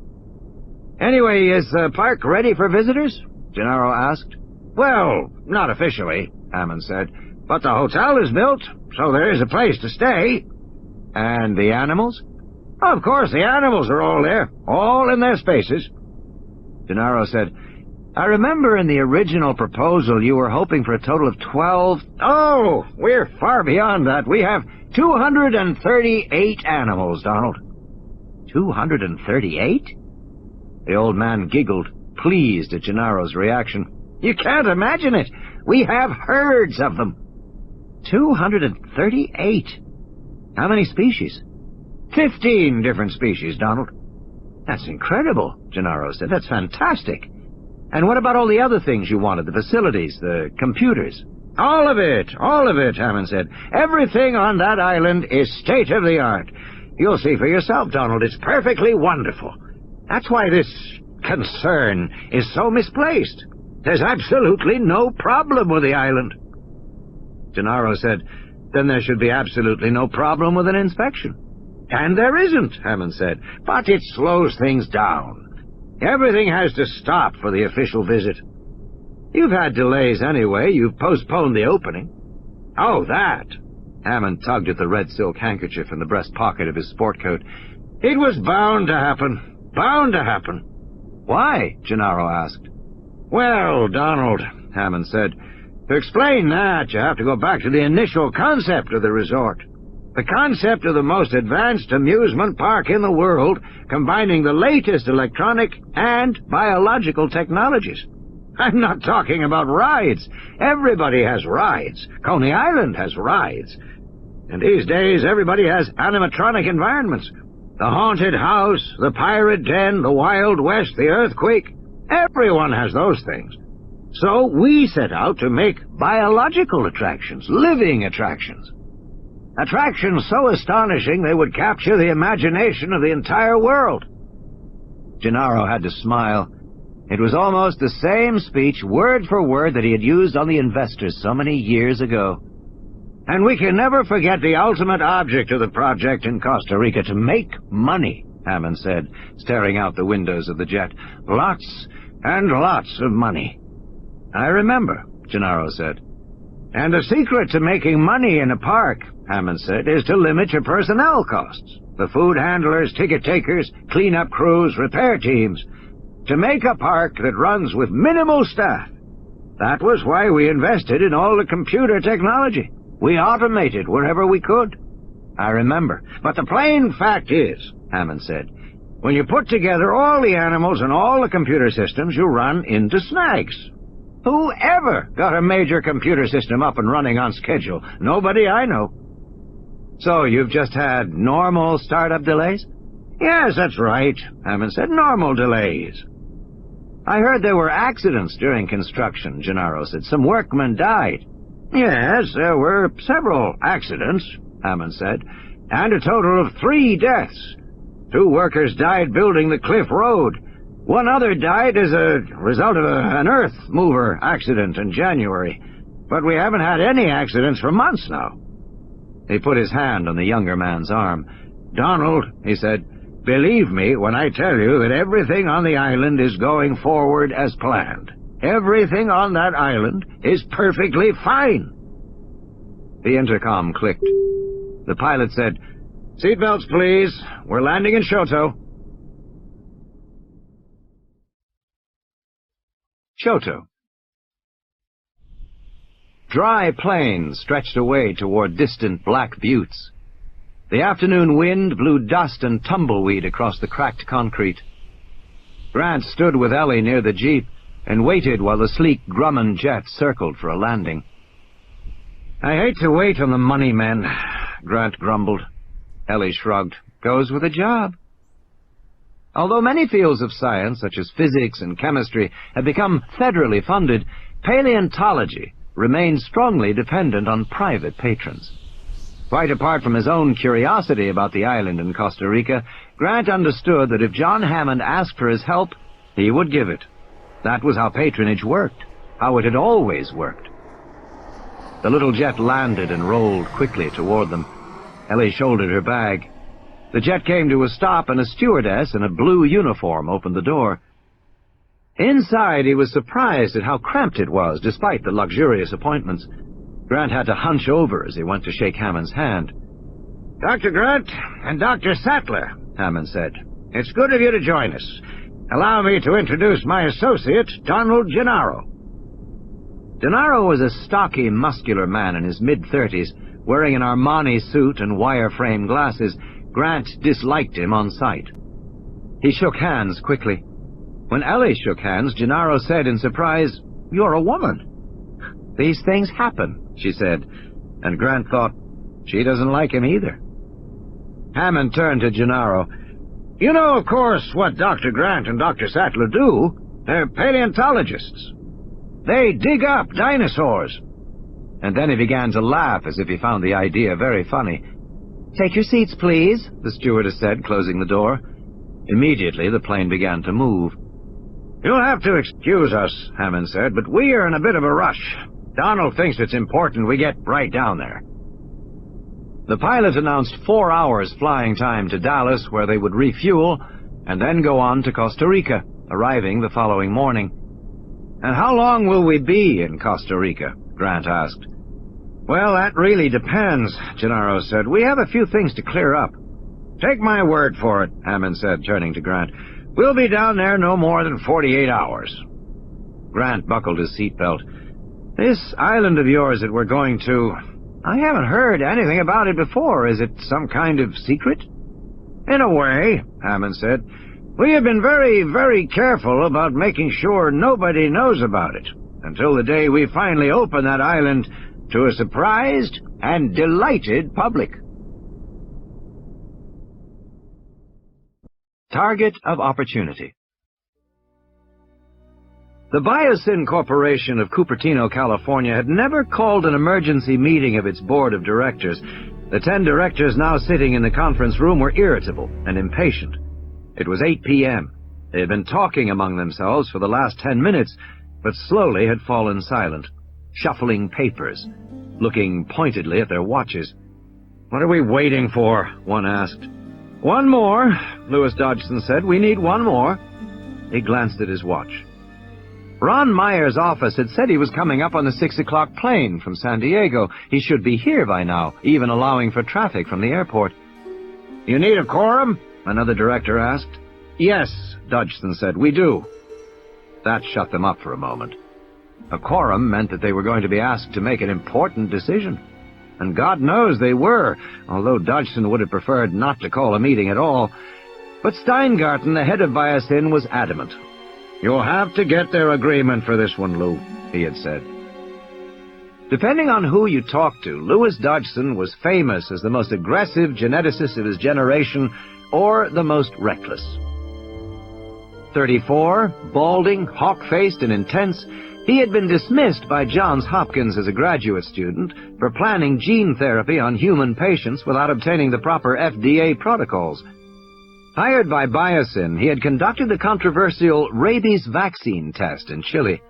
"Anyway, is the park ready for visitors?" Gennaro asked. "Well, not officially," Hammond said. "But the hotel is built, so there is a place to stay." "And the animals?" "Of course, the animals are all there, all in their spaces." Gennaro said, "I remember in the original proposal you were hoping for a total of 12... "Oh, we're far beyond that. We have 238 animals, Donald." 238? The old man giggled, pleased at Gennaro's reaction. "You can't imagine it. We have herds of them." 238? How many species? 15 different species, Donald. "That's incredible," Gennaro said. "That's fantastic. And what about all the other things you wanted, the facilities, the computers?" All of it, Hammond said. "Everything on that island is state-of-the-art. You'll see for yourself, Donald. It's perfectly wonderful. That's why this concern is so misplaced. There's absolutely no problem with the island." Gennaro said, "Then there should be absolutely no problem with an inspection." "And there isn't," Hammond said, "but it slows things down. Everything has to stop for the official visit. You've had delays anyway. You've postponed the opening." "Oh, that." Hammond tugged at the red silk handkerchief in the breast pocket of his sport coat. "It was bound to happen. Bound to happen. Why? Gennaro asked. Well, Donald, Hammond said, to explain that, you have to go back to the initial concept of the resort. The concept of the most advanced amusement park in the world, combining the latest electronic and biological technologies. I'm not talking about rides. Everybody has rides. Coney Island has rides. And these days, everybody has animatronic environments. The haunted house, the pirate den, the Wild West, the earthquake. Everyone has those things. So we set out to make biological attractions, living attractions. Attractions so astonishing they would capture the imagination of the entire world. Gennaro had to smile. It was almost the same speech, word for word, that he had used on the investors so many years ago. And we can never forget the ultimate object of the project in Costa Rica, to make money, Hammond said, staring out the windows of the jet. Lots and lots of money. I remember, Gennaro said. And the secret to making money in a park, Hammond said, is to limit your personnel costs. The food handlers, ticket takers, cleanup crews, repair teams. To make a park that runs with minimal staff. That was why we invested in all the computer technology. We automated wherever we could. I remember. But the plain fact is, Hammond said, when you put together all the animals and all the computer systems, you run into snags. Who ever got a major computer system up and running on schedule? Nobody I know. So you've just had normal startup delays? Yes, that's right, Hammond said. Normal delays. I heard there were accidents during construction, Gennaro said. Some workmen died. Yes, there were several accidents, Hammond said, and a total of 3 deaths. 2 workers died building the Cliff Road. 1 other died as a result of an earth mover accident in January. But we haven't had any accidents for months now. He put his hand on the younger man's arm. Donald, he said, believe me when I tell you that everything on the island is going forward as planned. Everything on that island is perfectly fine. The intercom clicked. The pilot said, "Seatbelts, please. We're landing in Shoto." Shoto. Dry plains stretched away toward distant black buttes. The afternoon wind blew dust and tumbleweed across the cracked concrete. Grant stood with Ellie near the jeep and waited while the sleek Grumman jet circled for a landing. "I hate to wait on the money men," Grant grumbled. Ellie shrugged. "Goes with the job." Although many fields of science, such as physics and chemistry, have become federally funded, paleontology remains strongly dependent on private patrons. Quite apart from his own curiosity about the island in Costa Rica, Grant understood that if John Hammond asked for his help, he would give it. That was how patronage worked, how it had always worked. The little jet landed and rolled quickly toward them. Ellie shouldered her bag. The jet came to a stop, and a stewardess in a blue uniform opened the door. Inside, he was surprised at how cramped it was, despite the luxurious appointments. Grant had to hunch over as he went to shake Hammond's hand. "Dr. Grant and Dr. Sattler," Hammond said. "It's good of you to join us. Allow me to introduce my associate, Donald Gennaro." Gennaro was a stocky, muscular man in his mid-30s, wearing an Armani suit and wire-frame glasses. Grant disliked him on sight. He shook hands quickly. When Ellie shook hands, Gennaro said in surprise, "You're a woman." "These things happen," she said, and Grant thought, she doesn't like him either. Hammond turned to Gennaro. "You know, of course, what Dr. Grant and Dr. Sattler do. They're paleontologists. They dig up dinosaurs." And then he began to laugh as if he found the idea very funny. "Take your seats, please," the stewardess said, closing the door. Immediately, the plane began to move. "You'll have to excuse us," Hammond said, "but we are in a bit of a rush. Donald thinks it's important we get right down there." The pilot announced 4 hours flying time to Dallas, where they would refuel, and then go on to Costa Rica, arriving the following morning. "And how long will we be in Costa Rica?" Grant asked. "Well, that really depends," Gennaro said. "We have a few things to clear up." "Take my word for it," Hammond said, turning to Grant. We'll be down there no more than 48 hours. Grant buckled his seatbelt. This island of yours that we're going to, I haven't heard anything about it before. Is it some kind of secret? In a way, Hammond said. We have been very, very careful about making sure nobody knows about it, until the day we finally open that island to a surprised and delighted public. Target of opportunity. The Biosyn Corporation of Cupertino, California, had never called an emergency meeting of its board of directors. The 10 directors now sitting in the conference room were irritable and impatient. It was 8 p.m. They had been talking among themselves for the last 10 minutes, but slowly had fallen silent, shuffling papers, looking pointedly at their watches. "What are we waiting for?" one asked. "One more," Louis Dodgson said. "We need one more." He glanced at his watch. Ron Meyer's office had said he was coming up on the 6 o'clock plane from San Diego. He should be here by now, even allowing for traffic from the airport. "You need a quorum?" another director asked. "Yes," Dodgson said, "we do." That shut them up for a moment. A quorum meant that they were going to be asked to make an important decision. And God knows they were, although Dodgson would have preferred not to call a meeting at all. But Steingarten, the head of Biosyn, was adamant. "You'll have to get their agreement for this one, Lou," he had said. Depending on who you talked to, Louis Dodgson was famous as the most aggressive geneticist of his generation or the most reckless. 34, balding, hawk-faced, and intense, he had been dismissed by Johns Hopkins as a graduate student for planning gene therapy on human patients without obtaining the proper FDA protocols. Hired by Biosyn, he had conducted the controversial rabies vaccine test in Chile.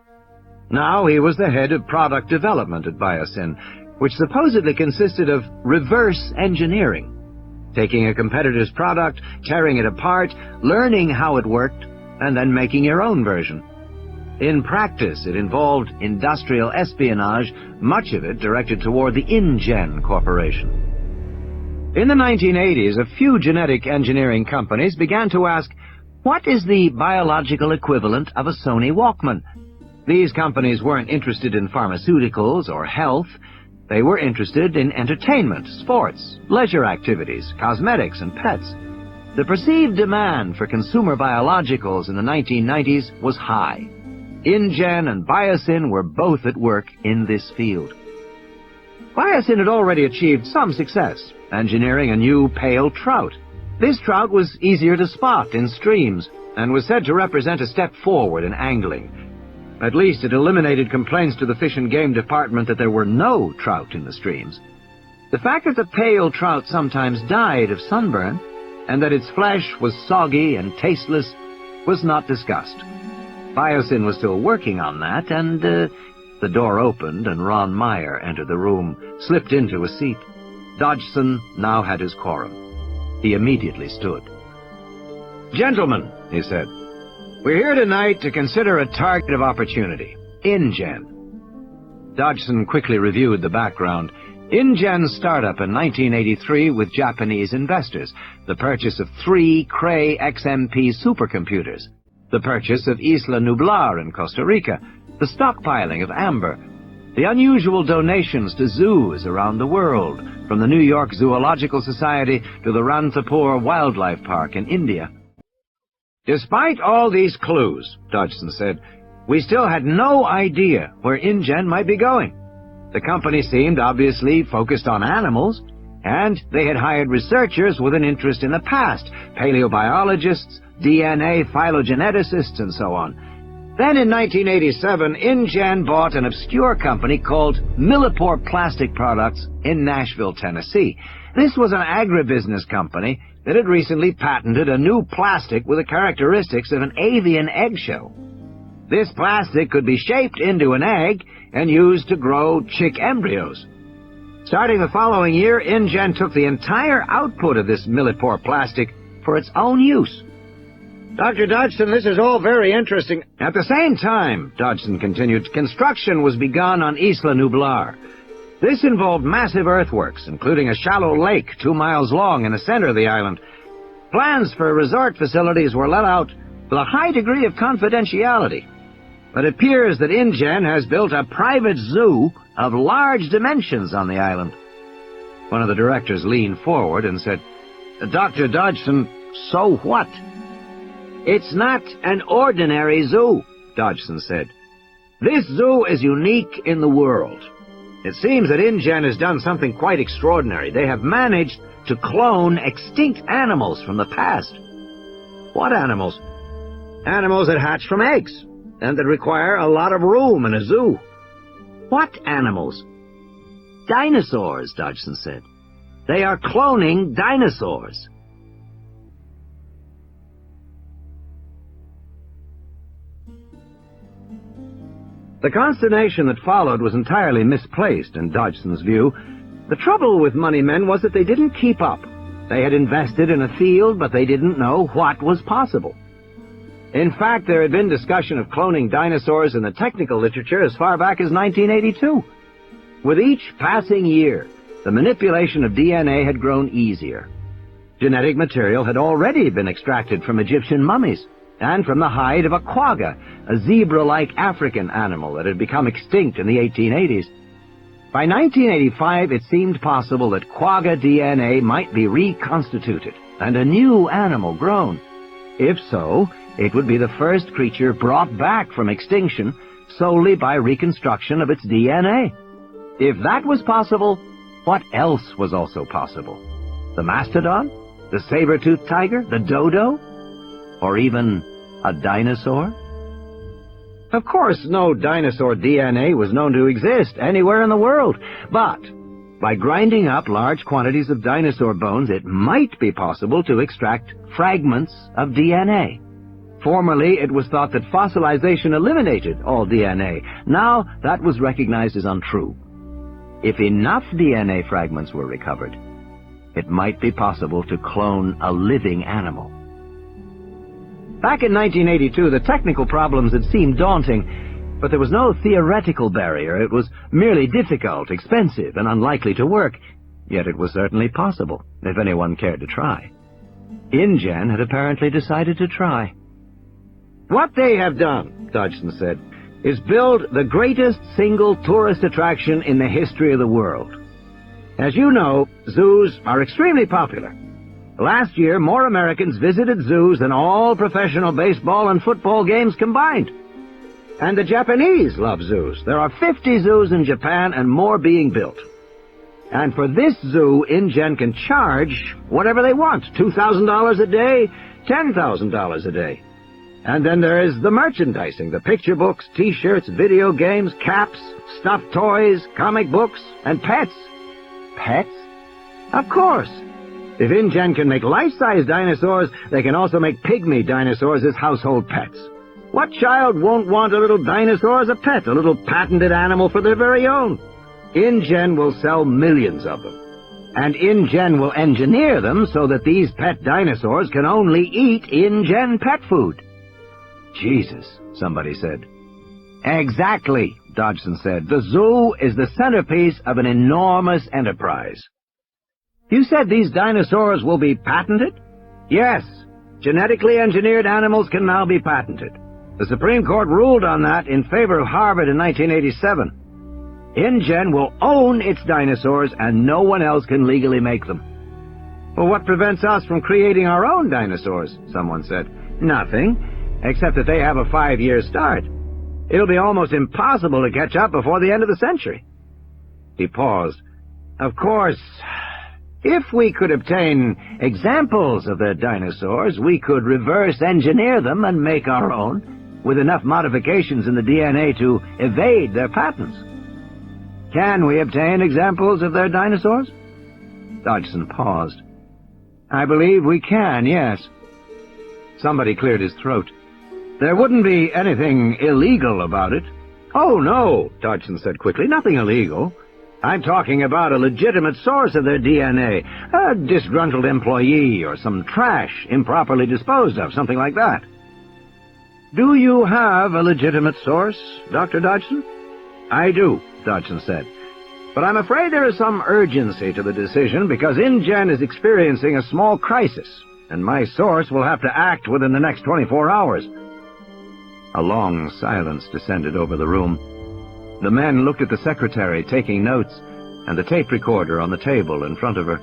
Now he was the head of product development at Biosyn, which supposedly consisted of reverse engineering, taking a competitor's product, tearing it apart, learning how it worked, and then making your own version. In practice, it involved industrial espionage, much of it directed toward the InGen Corporation. In the 1980s, a few genetic engineering companies began to ask, what is the biological equivalent of a Sony Walkman? These companies weren't interested in pharmaceuticals or health. They were interested in entertainment, sports, leisure activities, cosmetics, and pets. The perceived demand for consumer biologicals in the 1990s was high. InGen and Biosyn were both at work in this field. Biosyn had already achieved some success, engineering a new pale trout. This trout was easier to spot in streams and was said to represent a step forward in angling. At least it eliminated complaints to the Fish and Game Department that there were no trout in the streams. The fact that the pale trout sometimes died of sunburn and that its flesh was soggy and tasteless was not discussed. Biosyn was still working on that, and the door opened and Ron Meyer entered the room, slipped into a seat. Dodgson now had his quorum. He immediately stood. "Gentlemen," he said, "we're here tonight to consider a target of opportunity, InGen." Dodgson quickly reviewed the background. InGen's startup in 1983 with Japanese investors, the purchase of 3 Cray XMP supercomputers, the purchase of Isla Nublar in Costa Rica, the stockpiling of amber, the unusual donations to zoos around the world, from the New York Zoological Society to the Ranthambore Wildlife Park in India. "Despite all these clues," Dodgson said, "we still had no idea where InGen might be going. The company seemed obviously focused on animals, and they had hired researchers with an interest in the past, paleobiologists, DNA phylogeneticists, and so on. Then in 1987, InGen bought an obscure company called Millipore Plastic Products in Nashville, Tennessee. This was an agribusiness company that had recently patented a new plastic with the characteristics of an avian eggshell. This plastic could be shaped into an egg and used to grow chick embryos. Starting the following year, InGen took the entire output of this Millipore plastic for its own use. Dr. Dodgson, this is all very interesting. At the same time, Dodgson continued, construction was begun on Isla Nublar. This involved massive earthworks, including a shallow lake 2 miles long in the center of the island. Plans for resort facilities were let out with a high degree of confidentiality. But it appears that InGen has built a private zoo of large dimensions on the island. One of the directors leaned forward and said, "Dr. Dodgson, so what?" "It's not an ordinary zoo," Dodgson said. "This zoo is unique in the world. It seems that InGen has done something quite extraordinary. They have managed to clone extinct animals from the past." "What animals?" "Animals that hatch from eggs, and that require a lot of room in a zoo." "What animals?" "Dinosaurs," Dodgson said. "They are cloning dinosaurs." The consternation that followed was entirely misplaced, in Dodgson's view. The trouble with money men was that they didn't keep up. They had invested in a field, but they didn't know what was possible. In fact, there had been discussion of cloning dinosaurs in the technical literature as far back as 1982. With each passing year, the manipulation of DNA had grown easier. Genetic material had already been extracted from Egyptian mummies, and from the hide of a quagga, a zebra-like African animal that had become extinct in the 1880s. By 1985, it seemed possible that quagga DNA might be reconstituted and a new animal grown. If so, it would be the first creature brought back from extinction solely by reconstruction of its DNA. If that was possible, what else was also possible? The mastodon? The saber-toothed tiger? The dodo? Or even a dinosaur? Of course, no dinosaur DNA was known to exist anywhere in the world, but by grinding up large quantities of dinosaur bones, it might be possible to extract fragments of DNA. Formerly, it was thought that fossilization eliminated all DNA. Now, that was recognized as untrue. If enough DNA fragments were recovered, it might be possible to clone a living animal. Back in 1982, the technical problems had seemed daunting, but there was no theoretical barrier. It was merely difficult, expensive, and unlikely to work, yet it was certainly possible, if anyone cared to try. InGen had apparently decided to try. "What they have done," Dodgson said, "is build the greatest single tourist attraction in the history of the world. As you know, zoos are extremely popular. Last year, more Americans visited zoos than all professional baseball and football games combined. And the Japanese love zoos. There are 50 zoos in Japan and more being built. And for this zoo, InGen can charge whatever they want, $2,000 a day, $10,000 a day. And then there is the merchandising, the picture books, T-shirts, video games, caps, stuffed toys, comic books, and pets." "Pets?" "Of course. If InGen can make life-size dinosaurs, they can also make pygmy dinosaurs as household pets. What child won't want a little dinosaur as a pet, a little patented animal for their very own? InGen will sell millions of them. And InGen will engineer them so that these pet dinosaurs can only eat InGen pet food." "Jesus," somebody said. "Exactly," Dodgson said. "The zoo is the centerpiece of an enormous enterprise." "You said these dinosaurs will be patented?" "Yes. Genetically engineered animals can now be patented. The Supreme Court ruled on that in favor of Harvard in 1987. InGen will own its dinosaurs, and no one else can legally make them." "Well, what prevents us from creating our own dinosaurs?" someone said. "Nothing, except that they have a 5-year start. It'll be almost impossible to catch up before the end of the century." He paused. "Of course, if we could obtain examples of their dinosaurs, we could reverse engineer them and make our own, with enough modifications in the DNA to evade their patents." "Can we obtain examples of their dinosaurs?" Dodgson paused. "I believe we can, yes." Somebody cleared his throat. "There wouldn't be anything illegal about it." "Oh, no," Dodgson said quickly, "nothing illegal. I'm talking about a legitimate source of their DNA, a disgruntled employee or some trash improperly disposed of, something like that." "Do you have a legitimate source, Dr. Dodgson?" "I do," Dodgson said. "But I'm afraid there is some urgency to the decision because InGen is experiencing a small crisis. and my source will have to act within the next 24 hours. A long silence descended over the room. The men looked at the secretary taking notes and the tape recorder on the table in front of her.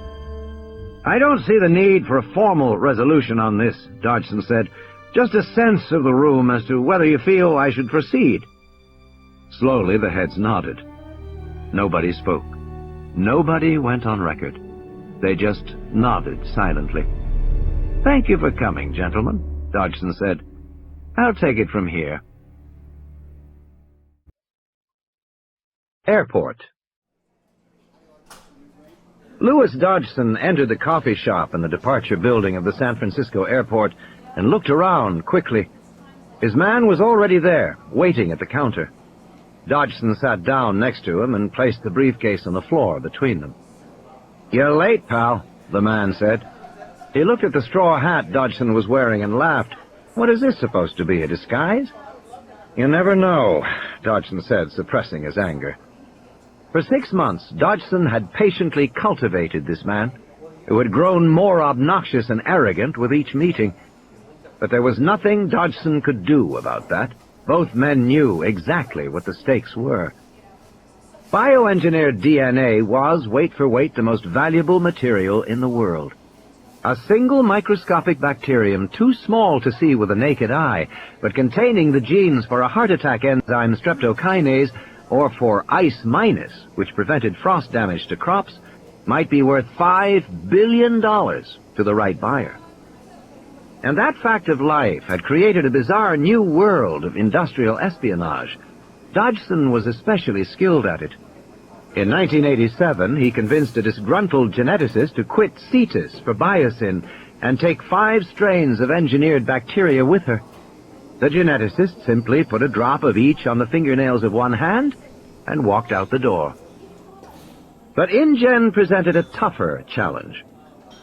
I don't see the need for a formal resolution on this, Dodgson said. Just a sense of the room as to whether you feel I should proceed. Slowly the heads nodded. Nobody spoke. Nobody went on record. They just nodded silently. Thank you for coming, gentlemen, Dodgson said. I'll take it from here. Airport. Louis Dodgson entered the coffee shop in the departure building of the San Francisco airport and looked around quickly. His man was already there, waiting at the counter. Dodgson sat down next to him and placed the briefcase on the floor between them. "You're late, pal," the man said. He looked at the straw hat Dodgson was wearing and laughed. "What is this supposed to be, a disguise?" "You never know," Dodgson said, suppressing his anger. For 6 months, Dodgson had patiently cultivated this man, who had grown more obnoxious and arrogant with each meeting. But there was nothing Dodgson could do about that. Both men knew exactly what the stakes were. Bioengineered DNA was, weight for weight, the most valuable material in the world. A single microscopic bacterium too small to see with the naked eye, but containing the genes for a heart attack enzyme streptokinase, or for ice-minus, which prevented frost damage to crops, might be worth $5 billion to the right buyer. And that fact of life had created a bizarre new world of industrial espionage. Dodgson was especially skilled at it. In 1987, he convinced a disgruntled geneticist to quit CETUS for Biosyn and take 5 strains of engineered bacteria with her. The geneticist simply put a drop of each on the fingernails of one hand and walked out the door. But InGen presented a tougher challenge.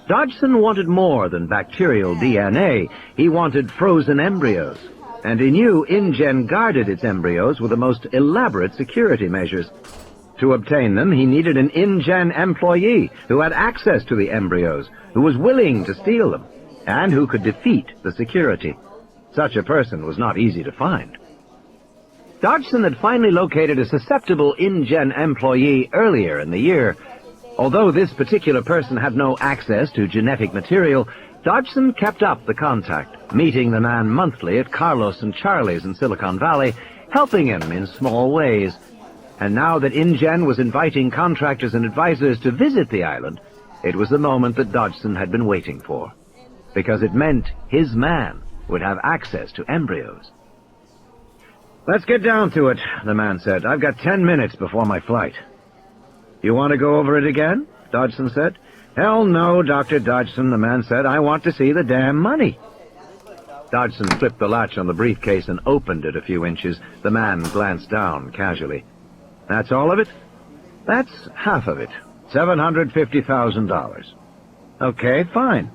Dodgson wanted more than bacterial DNA. He wanted frozen embryos. And he knew InGen guarded its embryos with the most elaborate security measures. To obtain them, he needed an InGen employee who had access to the embryos, who was willing to steal them, and who could defeat the security. Such a person was not easy to find. Dodgson had finally located a susceptible InGen employee earlier in the year. Although this particular person had no access to genetic material, Dodgson kept up the contact, meeting the man monthly at Carlos and Charlie's in Silicon Valley, helping him in small ways. And now that InGen was inviting contractors and advisors to visit the island, it was the moment that Dodgson had been waiting for, because it meant his man would have access to embryos. "Let's get down to it," the man said. "I've got 10 minutes before my flight." "You want to go over it again?" Dodgson said. "Hell no, Dr. Dodgson," the man said. "I want to see the damn money." Dodgson flipped the latch on the briefcase and opened it a few inches. The man glanced down casually. "That's all of it?" "That's half of it. $750,000. "Okay, fine."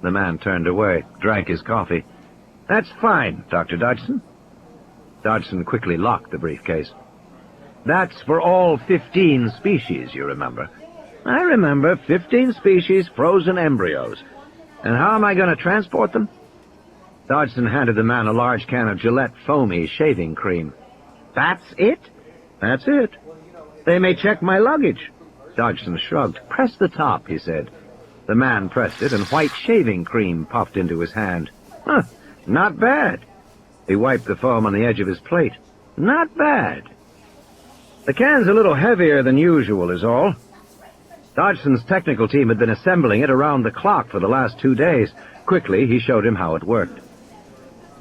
The man turned away, drank his coffee. "That's fine, Dr. Dodgson." Dodgson quickly locked the briefcase. "That's for all 15 species, you remember." "I remember. 15 species, frozen embryos. And how am I going to transport them?" Dodgson handed the man a large can of Gillette foamy shaving cream. "That's it?" "That's it." "They may check my luggage." Dodgson shrugged. "Press the top," he said. The man pressed it, and white shaving cream puffed into his hand. "Huh, not bad." He wiped the foam on the edge of his plate. "Not bad." "The can's a little heavier than usual, is all." Dodgson's technical team had been assembling it around the clock for the last 2 days. Quickly, he showed him how it worked.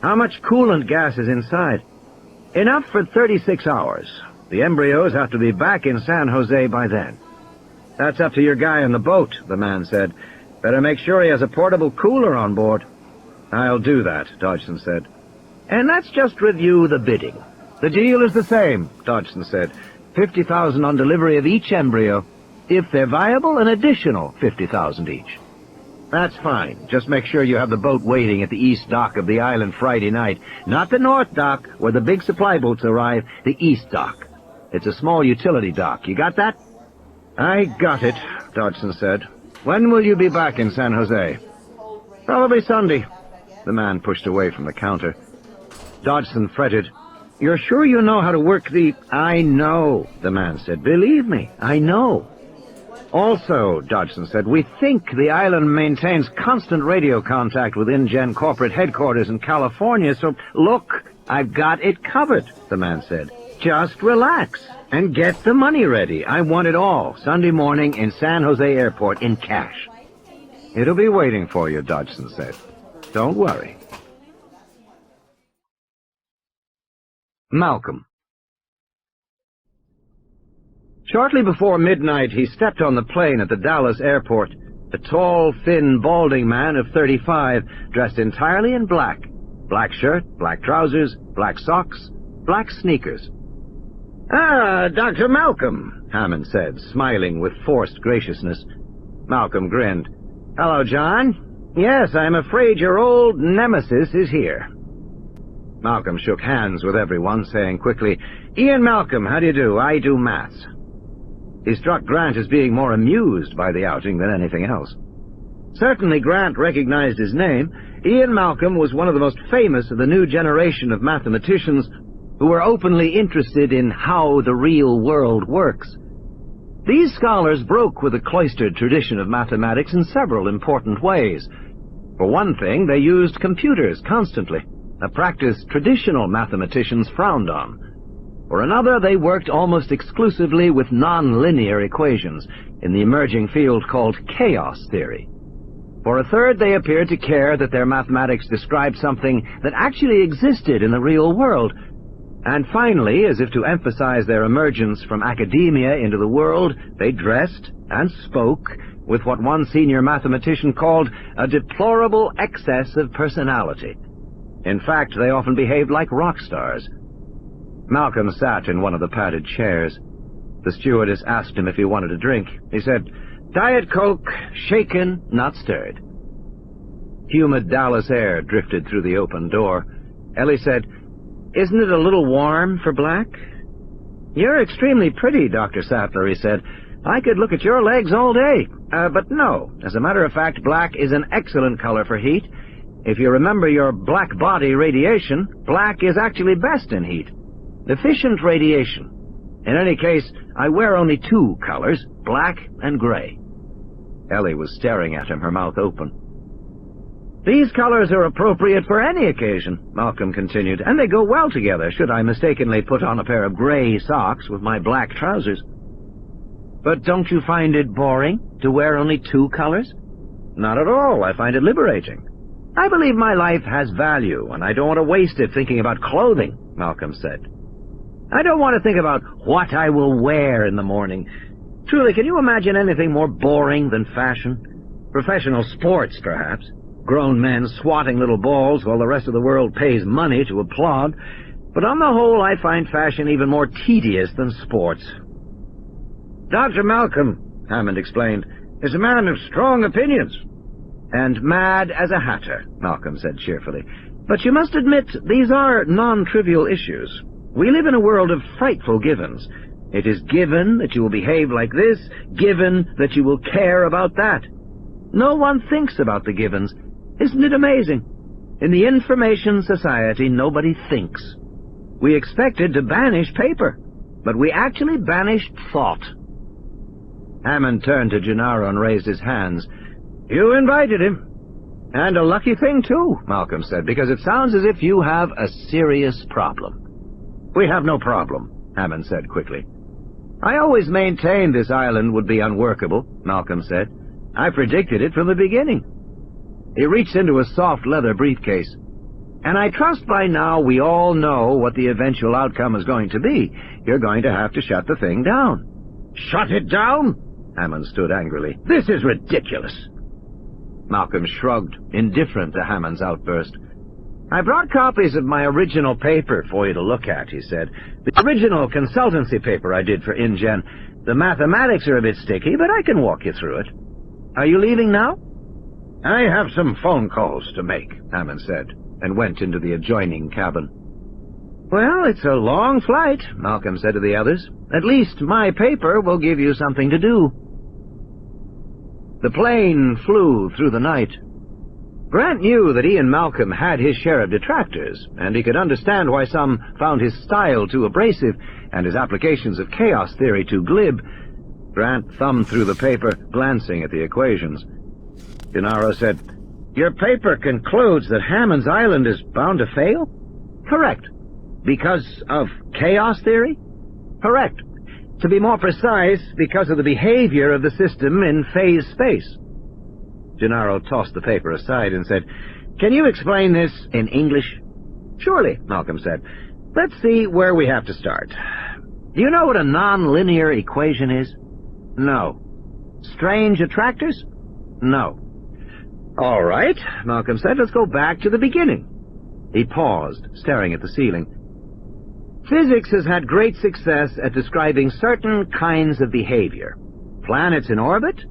"How much coolant gas is inside?" "Enough for 36 hours. The embryos have to be back in San Jose by then." "That's up to your guy on the boat," the man said. "Better make sure he has a portable cooler on board." "I'll do that," Dodgson said. "And let's just review the bidding." "The deal is the same," Dodgson said. $50,000 on delivery of each embryo. If they're viable, an additional $50,000 each. "That's fine. Just make sure you have the boat waiting at the east dock of the island Friday night. Not the north dock, where the big supply boats arrive, the east dock. It's a small utility dock. You got that?" "I got it," Dodgson said. "When will you be back in San Jose?" Probably Sunday. The man pushed away from the counter. Dodgson fretted. You're sure you know how to work the... I know, the man said. Believe me, I know. Also, Dodgson said, we think the island maintains constant radio contact with InGen corporate headquarters in California, so look, I've got it covered, the man said. Just relax and get the money ready. I want it all Sunday morning in San Jose Airport in cash. It'll be waiting for you, Dodgson said. Don't worry. Malcolm. Shortly before midnight, he stepped on the plane at the Dallas airport. A tall, thin, balding man of 35, dressed entirely in black. Black shirt, black trousers, black socks, black sneakers. Ah, Dr. Malcolm, Hammond said, smiling with forced graciousness. Malcolm grinned. Hello, John. Yes, I'm afraid your old nemesis is here. Malcolm shook hands with everyone, saying quickly, Ian Malcolm, how do you do? I do maths. He struck Grant as being more amused by the outing than anything else. Certainly Grant recognized his name. Ian Malcolm was one of the most famous of the new generation of mathematicians who were openly interested in how the real world works. These scholars broke with the cloistered tradition of mathematics in several important ways. For one thing, they used computers constantly, a practice traditional mathematicians frowned on. For another, they worked almost exclusively with nonlinear equations in the emerging field called chaos theory. For a third, they appeared to care that their mathematics described something that actually existed in the real world. And finally, as if to emphasize their emergence from academia into the world, they dressed and spoke with what one senior mathematician called a deplorable excess of personality. In fact, they often behaved like rock stars. Malcolm sat in one of the padded chairs. The stewardess asked him if he wanted a drink. He said, Diet Coke, shaken, not stirred. Humid Dallas air drifted through the open door. Ellie said, Isn't it a little warm for black? You're extremely pretty, Dr. Sattler, he said. I could look at your legs all day. But no, as a matter of fact, black is an excellent color for heat. If you remember your black body radiation, black is actually best in heat. Efficient radiation. In any case, I wear only two colors, black and gray. Ellie was staring at him, her mouth open. These colors are appropriate for any occasion, Malcolm continued, and they go well together should I mistakenly put on a pair of gray socks with my black trousers. But don't you find it boring to wear only two colors? Not at all. I find it liberating. I believe my life has value, and I don't want to waste it thinking about clothing, Malcolm said. I don't want to think about what I will wear in the morning. Truly, can you imagine anything more boring than fashion? Professional sports, perhaps. Grown men swatting little balls while the rest of the world pays money to applaud. But on the whole, I find fashion even more tedious than sports. Dr. Malcolm, Hammond explained, is a man of strong opinions. And mad as a hatter, Malcolm said cheerfully. But you must admit, these are non-trivial issues. We live in a world of frightful givens. It is given that you will behave like this, given that you will care about that. No one thinks about the givens. Isn't it amazing? In the information society, nobody thinks. We expected to banish paper, but we actually banished thought. Hammond turned to Gennaro and raised his hands. You invited him. And a lucky thing, too, Malcolm said, because it sounds as if you have a serious problem. We have no problem, Hammond said quickly. I always maintained this island would be unworkable, Malcolm said. I predicted it from the beginning. He reached into a soft leather briefcase. And I trust by now we all know what the eventual outcome is going to be. You're going to have to shut the thing down. Shut it down? Hammond stood angrily. This is ridiculous. Malcolm shrugged, indifferent to Hammond's outburst. I brought copies of my original paper for you to look at, he said. The original consultancy paper I did for InGen. The mathematics are a bit sticky, but I can walk you through it. Are you leaving now? I have some phone calls to make, Hammond said, and went into the adjoining cabin. Well, it's a long flight, Malcolm said to the others. At least my paper will give you something to do. The plane flew through the night. Grant knew that Ian Malcolm had his share of detractors, and he could understand why some found his style too abrasive and his applications of chaos theory too glib. Grant thumbed through the paper, glancing at the equations. Gennaro said, "Your paper concludes that Hammond's Island is bound to fail?" "Correct." "Because of chaos theory?" "Correct. To be more precise, because of the behavior of the system in phase space." Gennaro tossed the paper aside and said, "Can you explain this in English?" "Surely," Malcolm said. "Let's see where we have to start. Do you know what a non-linear equation is?" "No." "Strange attractors?" "No." "All right," Malcolm said, "let's go back to the beginning." He paused, staring at the ceiling. "Physics has had great success at describing certain kinds of behavior. Planets in orbit,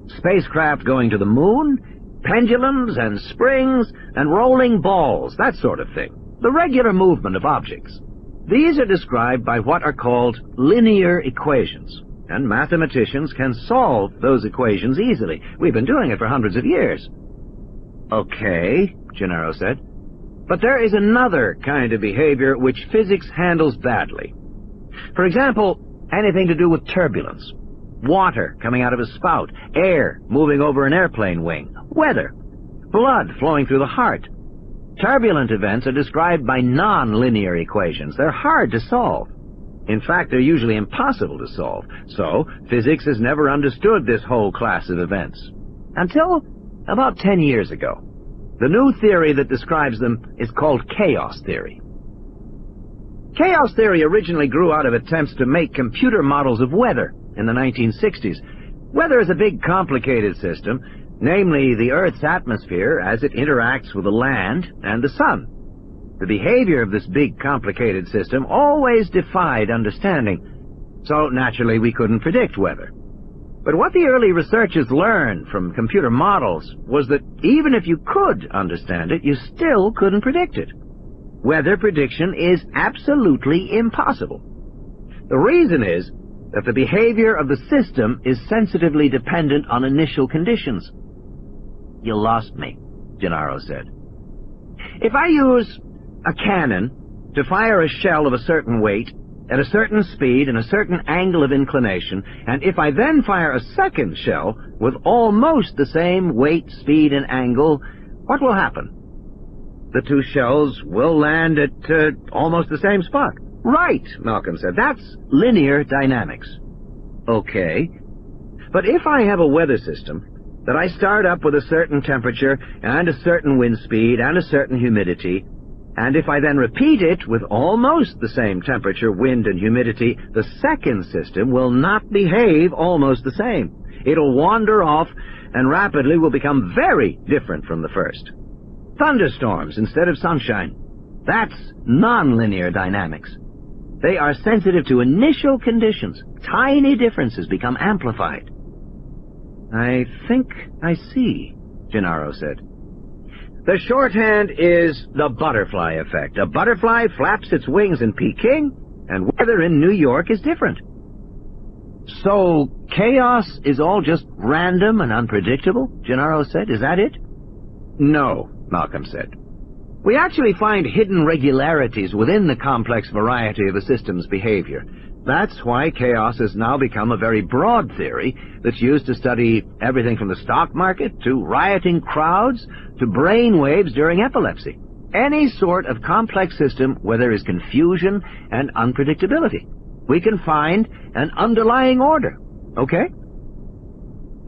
spacecraft going to the moon, pendulums and springs, and rolling balls, that sort of thing. The regular movement of objects. These are described by what are called linear equations, and mathematicians can solve those equations easily. We've been doing it for hundreds of years." "Okay," Gennaro said. "But there is another kind of behavior which physics handles badly. For example, anything to do with turbulence. Water coming out of a spout, air moving over an airplane wing, weather, blood flowing through the heart. Turbulent events are described by non-linear equations. They're hard to solve. In fact, they're usually impossible to solve. So, physics has never understood this whole class of events. Until about 10 years ago. The new theory that describes them is called chaos theory. Chaos theory originally grew out of attempts to make computer models of weather in the 1960s. Weather is a big, complicated system, namely the Earth's atmosphere as it interacts with the land and the sun. The behavior of this big, complicated system always defied understanding, so naturally we couldn't predict weather. But what the early researchers learned from computer models was that even if you could understand it, you still couldn't predict it. Weather prediction is absolutely impossible. The reason is that the behavior of the system is sensitively dependent on initial conditions. "You lost me," Gennaro said. "If I use a cannon to fire a shell of a certain weight, at a certain speed and a certain angle of inclination, and if I then fire a second shell with almost the same weight, speed, and angle, what will happen?" "The two shells will land at almost the same spot." "Right," Malcolm said. "That's linear dynamics." "Okay. But if I have a weather system that I start up with a certain temperature and a certain wind speed and a certain humidity, and if I then repeat it with almost the same temperature, wind, and humidity, the second system will not behave almost the same. It'll wander off and rapidly will become very different from the first. Thunderstorms instead of sunshine. That's nonlinear dynamics. They are sensitive to initial conditions. Tiny differences become amplified." "I think I see," Gennaro said. "The shorthand is the butterfly effect. A butterfly flaps its wings in Peking, and weather in New York is different." "So, chaos is all just random and unpredictable?" Gennaro said. "Is that it?" "No," Malcolm said. "We actually find hidden regularities within the complex variety of a system's behavior. That's why chaos has now become a very broad theory that's used to study everything from the stock market to rioting crowds to brain waves during epilepsy. Any sort of complex system where there is confusion and unpredictability. We can find an underlying order. Okay?"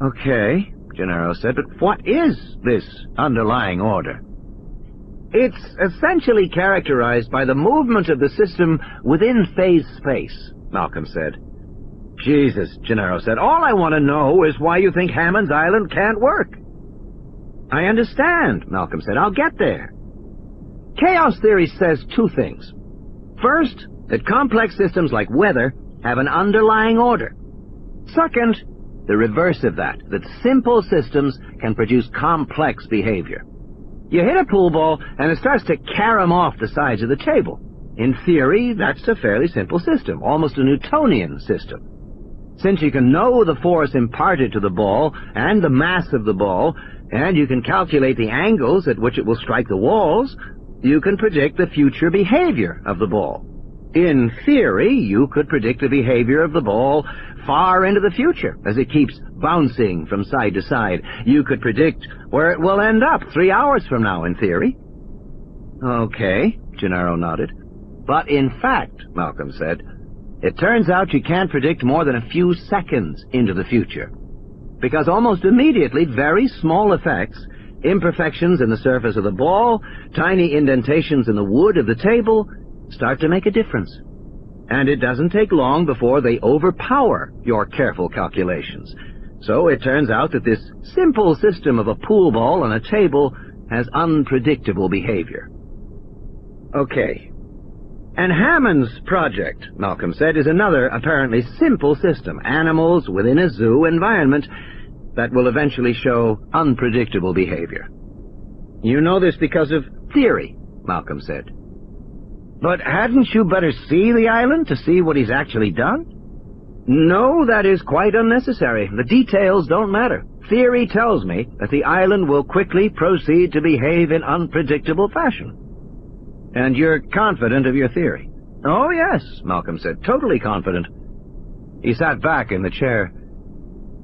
"Okay," Gennaro said, "but what is this underlying order?" "It's essentially characterized by the movement of the system within phase space," Malcolm said. "Jesus," Gennaro said, "all I want to know is why you think Hammond's Island can't work." "I understand," Malcolm said. "I'll get there. Chaos theory says two things. First, that complex systems like weather have an underlying order. Second, the reverse of that simple systems can produce complex behavior. You hit a pool ball, and it starts to carom off the sides of the table. In theory, that's a fairly simple system, almost a Newtonian system. Since you can know the force imparted to the ball and the mass of the ball, And you can calculate the angles at which it will strike the walls. You can predict the future behavior of the ball. In theory, you could predict the behavior of the ball far into the future as it keeps bouncing from side to side. You could predict where it will end up 3 hours from now, in theory. Okay, Gennaro nodded. But in fact, Malcolm said, it turns out you can't predict more than a few seconds into the future. Because almost immediately, very small effects, imperfections in the surface of the ball, tiny indentations in the wood of the table, start to make a difference. And it doesn't take long before they overpower your careful calculations. So it turns out that this simple system of a pool ball on a table has unpredictable behavior. Okay. And Hammond's project, Malcolm said, is another apparently simple system, animals within a zoo environment, that will eventually show unpredictable behavior. You know this because of theory, Malcolm said. But hadn't you better see the island to see what he's actually done? No, that is quite unnecessary. The details don't matter. Theory tells me that the island will quickly proceed to behave in unpredictable fashion. And you're confident of your theory? Oh, yes, Malcolm said, totally confident. He sat back in the chair.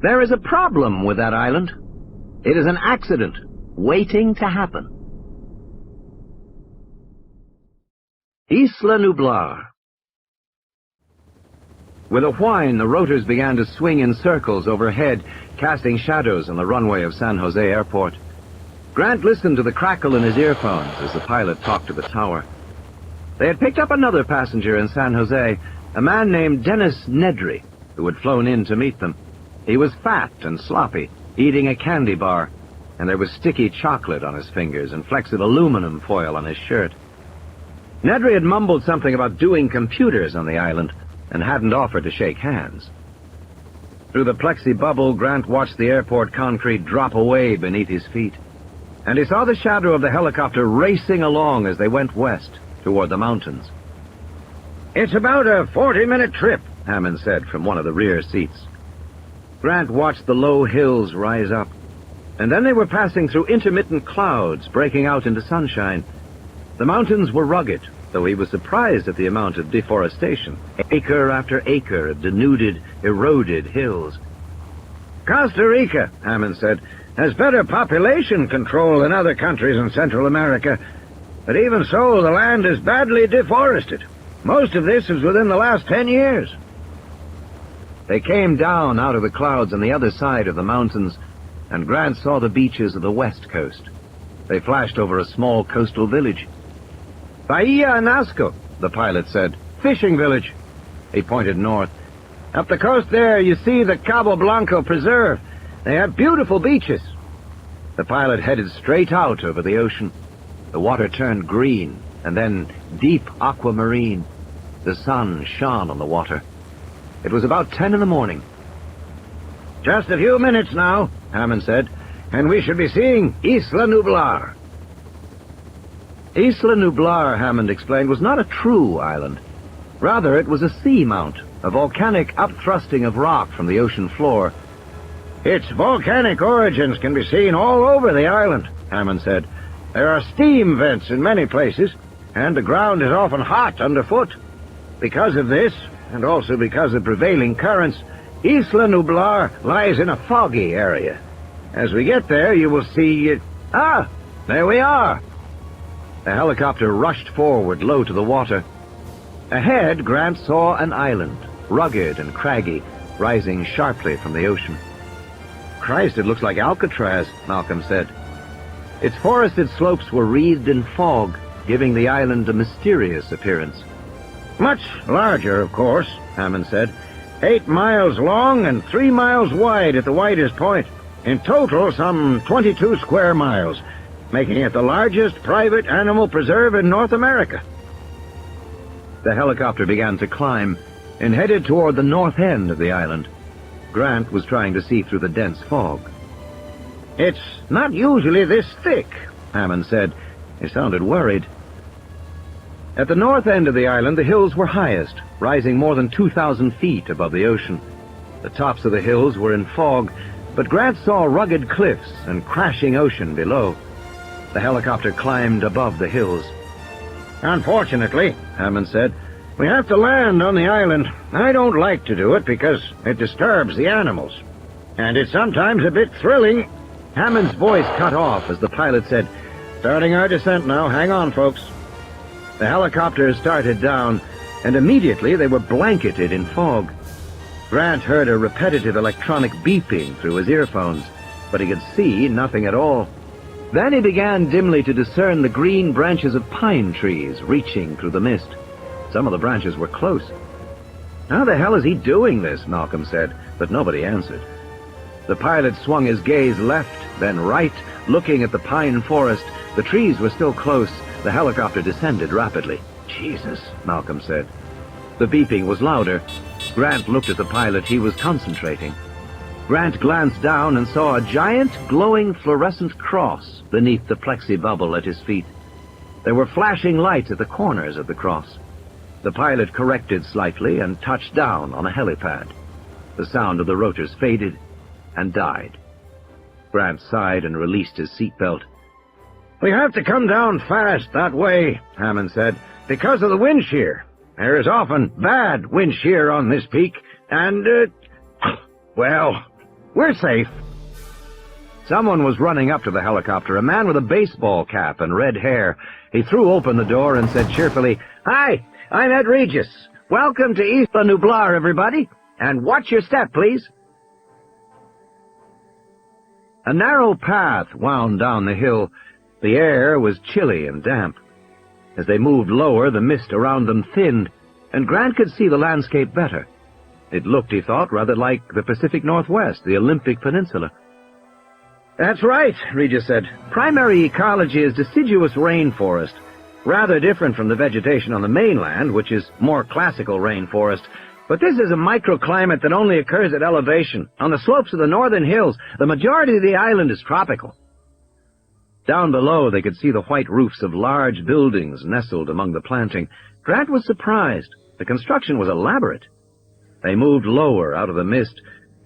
There is a problem with that island. It is an accident, waiting to happen. Isla Nublar. With a whine, the rotors began to swing in circles overhead, casting shadows on the runway of San Jose Airport. Grant listened to the crackle in his earphones as the pilot talked to the tower. They had picked up another passenger in San Jose, a man named Dennis Nedry, who had flown in to meet them. He was fat and sloppy, eating a candy bar, and there was sticky chocolate on his fingers and flecks of aluminum foil on his shirt. Nedry had mumbled something about doing computers on the island and hadn't offered to shake hands. Through the plexi bubble, Grant watched the airport concrete drop away beneath his feet, and he saw the shadow of the helicopter racing along as they went west toward the mountains. It's about a 40-minute trip, Hammond said from one of the rear seats. Grant watched the low hills rise up, and then they were passing through intermittent clouds breaking out into sunshine. The mountains were rugged, though he was surprised at the amount of deforestation. Acre after acre of denuded, eroded hills. Costa Rica, Hammond said, has better population control than other countries in Central America, but even so, the land is badly deforested. Most of this is within the last 10 years. They came down out of the clouds on the other side of the mountains, and Grant saw the beaches of the west coast. They flashed over a small coastal village. Bahia Anasco, the pilot said. Fishing village. He pointed north. Up the coast there, you see the Cabo Blanco Preserve. They have beautiful beaches. The pilot headed straight out over the ocean. The water turned green, and then deep aquamarine. The sun shone on the water. It was about 10 in the morning. Just a few minutes now, Hammond said, and we should be seeing Isla Nublar. Isla Nublar, Hammond explained, was not a true island. Rather, it was a seamount, a volcanic upthrusting of rock from the ocean floor. Its volcanic origins can be seen all over the island, Hammond said. There are steam vents in many places, and the ground is often hot underfoot. Because of this, and also because of prevailing currents, Isla Nublar lies in a foggy area. As we get there, you will see it. Ah, there we are. The helicopter rushed forward, low to the water. Ahead, Grant saw an island, rugged and craggy, rising sharply from the ocean. Christ, it looks like Alcatraz, Malcolm said. Its forested slopes were wreathed in fog, giving the island a mysterious appearance. Much larger, of course, Hammond said. 8 miles long and 3 miles wide at the widest point. In total, some 22 square miles, making it the largest private animal preserve in North America. The helicopter began to climb and headed toward the north end of the island. Grant was trying to see through the dense fog. It's not usually this thick, Hammond said. He sounded worried. At the north end of the island, the hills were highest, rising more than 2,000 feet above the ocean. The tops of the hills were in fog, but Grant saw rugged cliffs and crashing ocean below. The helicopter climbed above the hills. Unfortunately, Hammond said, we have to land on the island. I don't like to do it because it disturbs the animals. And it's sometimes a bit thrilling. Hammond's voice cut off as the pilot said, Starting our descent now. Hang on, folks. The helicopter started down, and immediately they were blanketed in fog. Grant heard a repetitive electronic beeping through his earphones, but he could see nothing at all. Then he began dimly to discern the green branches of pine trees reaching through the mist. Some of the branches were close. How the hell is he doing this? Malcolm said, but nobody answered. The pilot swung his gaze left, then right, looking at the pine forest. The trees were still close. The helicopter descended rapidly. Jesus, Malcolm said. The beeping was louder. Grant looked at the pilot. He was concentrating. Grant glanced down and saw a giant, glowing fluorescent cross beneath the plexi bubble at his feet. There were flashing lights at the corners of the cross. The pilot corrected slightly and touched down on a helipad. The sound of the rotors faded and died. Grant sighed and released his seatbelt. We have to come down fast that way, Hammond said, because of the wind shear. There is often bad wind shear on this peak, and, well, we're safe. Someone was running up to the helicopter, a man with a baseball cap and red hair. He threw open the door and said cheerfully, Hi, I'm Ed Regis. Welcome to Isla Nublar, everybody. And watch your step, please. A narrow path wound down the hill. The air was chilly and damp. As they moved lower, the mist around them thinned, and Grant could see the landscape better. It looked, he thought, rather like the Pacific Northwest, the Olympic Peninsula. That's right, Regis said. Primary ecology is deciduous rainforest, rather different from the vegetation on the mainland, which is more classical rainforest. But this is a microclimate that only occurs at elevation. On the slopes of the northern hills, the majority of the island is tropical. Down below, they could see the white roofs of large buildings nestled among the planting. Grant was surprised. The construction was elaborate. They moved lower out of the mist,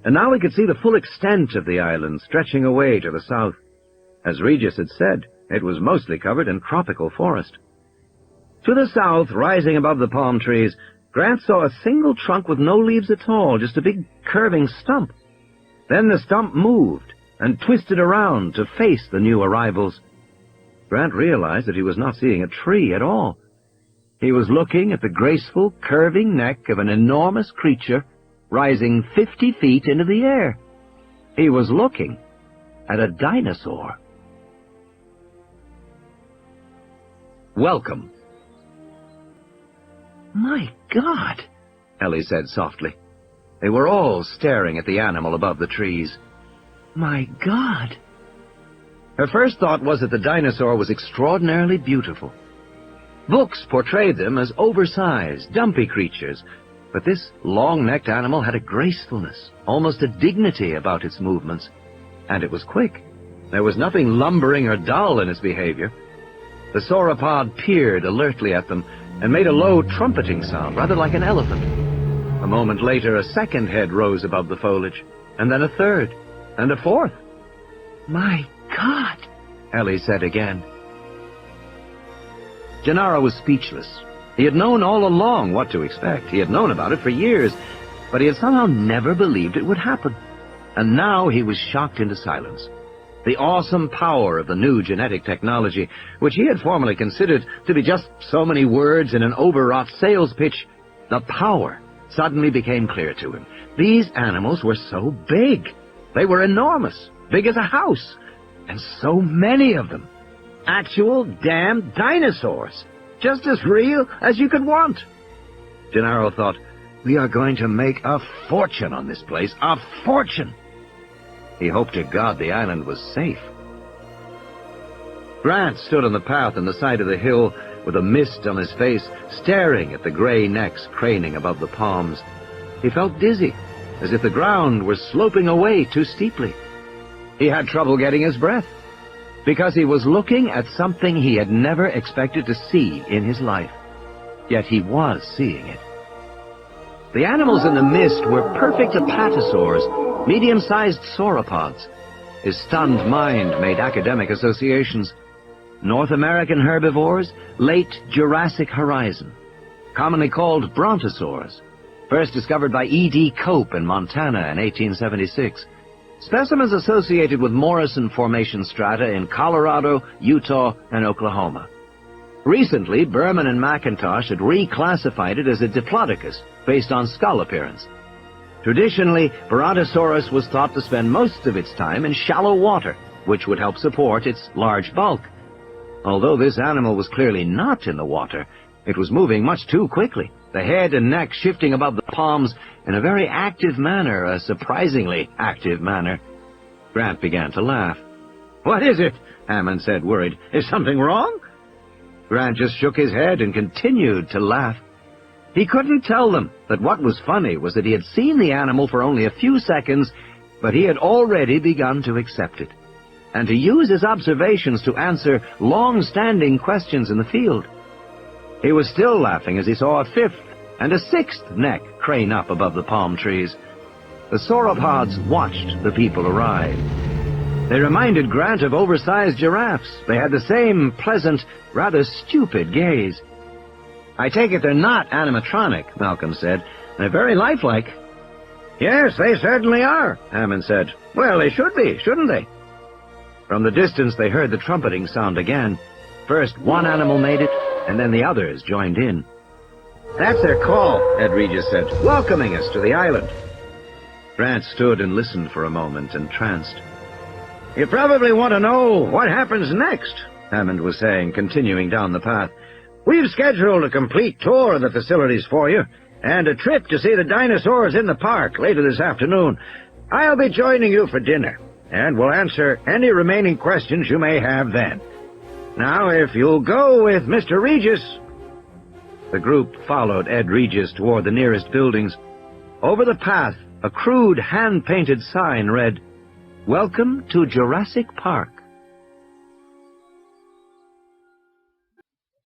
and now he could see the full extent of the island stretching away to the south. As Regis had said, it was mostly covered in tropical forest. To the south, rising above the palm trees, Grant saw a single trunk with no leaves at all, just a big curving stump. Then the stump moved and twisted around to face the new arrivals. Grant realized that he was not seeing a tree at all. He was looking at the graceful, curving neck of an enormous creature rising 50 feet into the air. He was looking at a dinosaur. Welcome. My God, Ellie said softly. They were all staring at the animal above the trees. My God. Her first thought was that the dinosaur was extraordinarily beautiful. Books portrayed them as oversized, dumpy creatures, but this long-necked animal had a gracefulness, almost a dignity about its movements, and it was quick. There was nothing lumbering or dull in its behavior. The sauropod peered alertly at them and made a low trumpeting sound, rather like an elephant. A moment later, a second head rose above the foliage, and then a third, and a fourth. My God, Ellie said again. Gennaro was speechless. He had known all along what to expect. He had known about it for years, but he had somehow never believed it would happen. And now he was shocked into silence. The awesome power of the new genetic technology, which he had formerly considered to be just so many words in an overwrought sales pitch, the power suddenly became clear to him. These animals were so big. They were enormous, big as a house, and so many of them. Actual damn dinosaurs, just as real as you could want. Gennaro thought, we are going to make a fortune on this place, a fortune. He hoped to God the island was safe. Grant stood on the path on the side of the hill with a mist on his face, staring at the gray necks craning above the palms. He felt dizzy, as if the ground were sloping away too steeply. He had trouble getting his breath, because he was looking at something he had never expected to see in his life. Yet he was seeing it. The animals in the mist were perfect apatosaurs, medium-sized sauropods. His stunned mind made academic associations. North American herbivores, late Jurassic Horizon, commonly called brontosaurs, first discovered by E.D. Cope in Montana in 1876. Specimens associated with Morrison Formation strata in Colorado, Utah, and Oklahoma. Recently, Berman and McIntosh had reclassified it as a Diplodocus, based on skull appearance. Traditionally, Brontosaurus was thought to spend most of its time in shallow water, which would help support its large bulk. Although this animal was clearly not in the water, it was moving much too quickly, the head and neck shifting above the palms in a very active manner, a surprisingly active manner. Grant began to laugh. "What is it?" Hammond said, worried. "Is something wrong?" Grant just shook his head and continued to laugh. He couldn't tell them that what was funny was that he had seen the animal for only a few seconds, but he had already begun to accept it, and to use his observations to answer long-standing questions in the field. He was still laughing as he saw a fifth and a sixth neck crane up above the palm trees. The sauropods watched the people arrive. They reminded Grant of oversized giraffes. They had the same pleasant, rather stupid gaze. "I take it they're not animatronic," Malcolm said. "They're very lifelike." "Yes, they certainly are," Hammond said. "Well, they should be, shouldn't they?" From the distance they heard the trumpeting sound again. First one animal made it, and then the others joined in. "That's their call," Ed Regis said, "welcoming us to the island." Grant stood and listened for a moment, entranced. "You probably want to know what happens next," Hammond was saying, continuing down the path. "We've scheduled a complete tour of the facilities for you, and a trip to see the dinosaurs in the park later this afternoon. I'll be joining you for dinner, and we'll answer any remaining questions you may have then. Now, if you'll go with Mr. Regis." The group followed Ed Regis toward the nearest buildings. Over the path, a crude hand-painted sign read, "Welcome to Jurassic Park."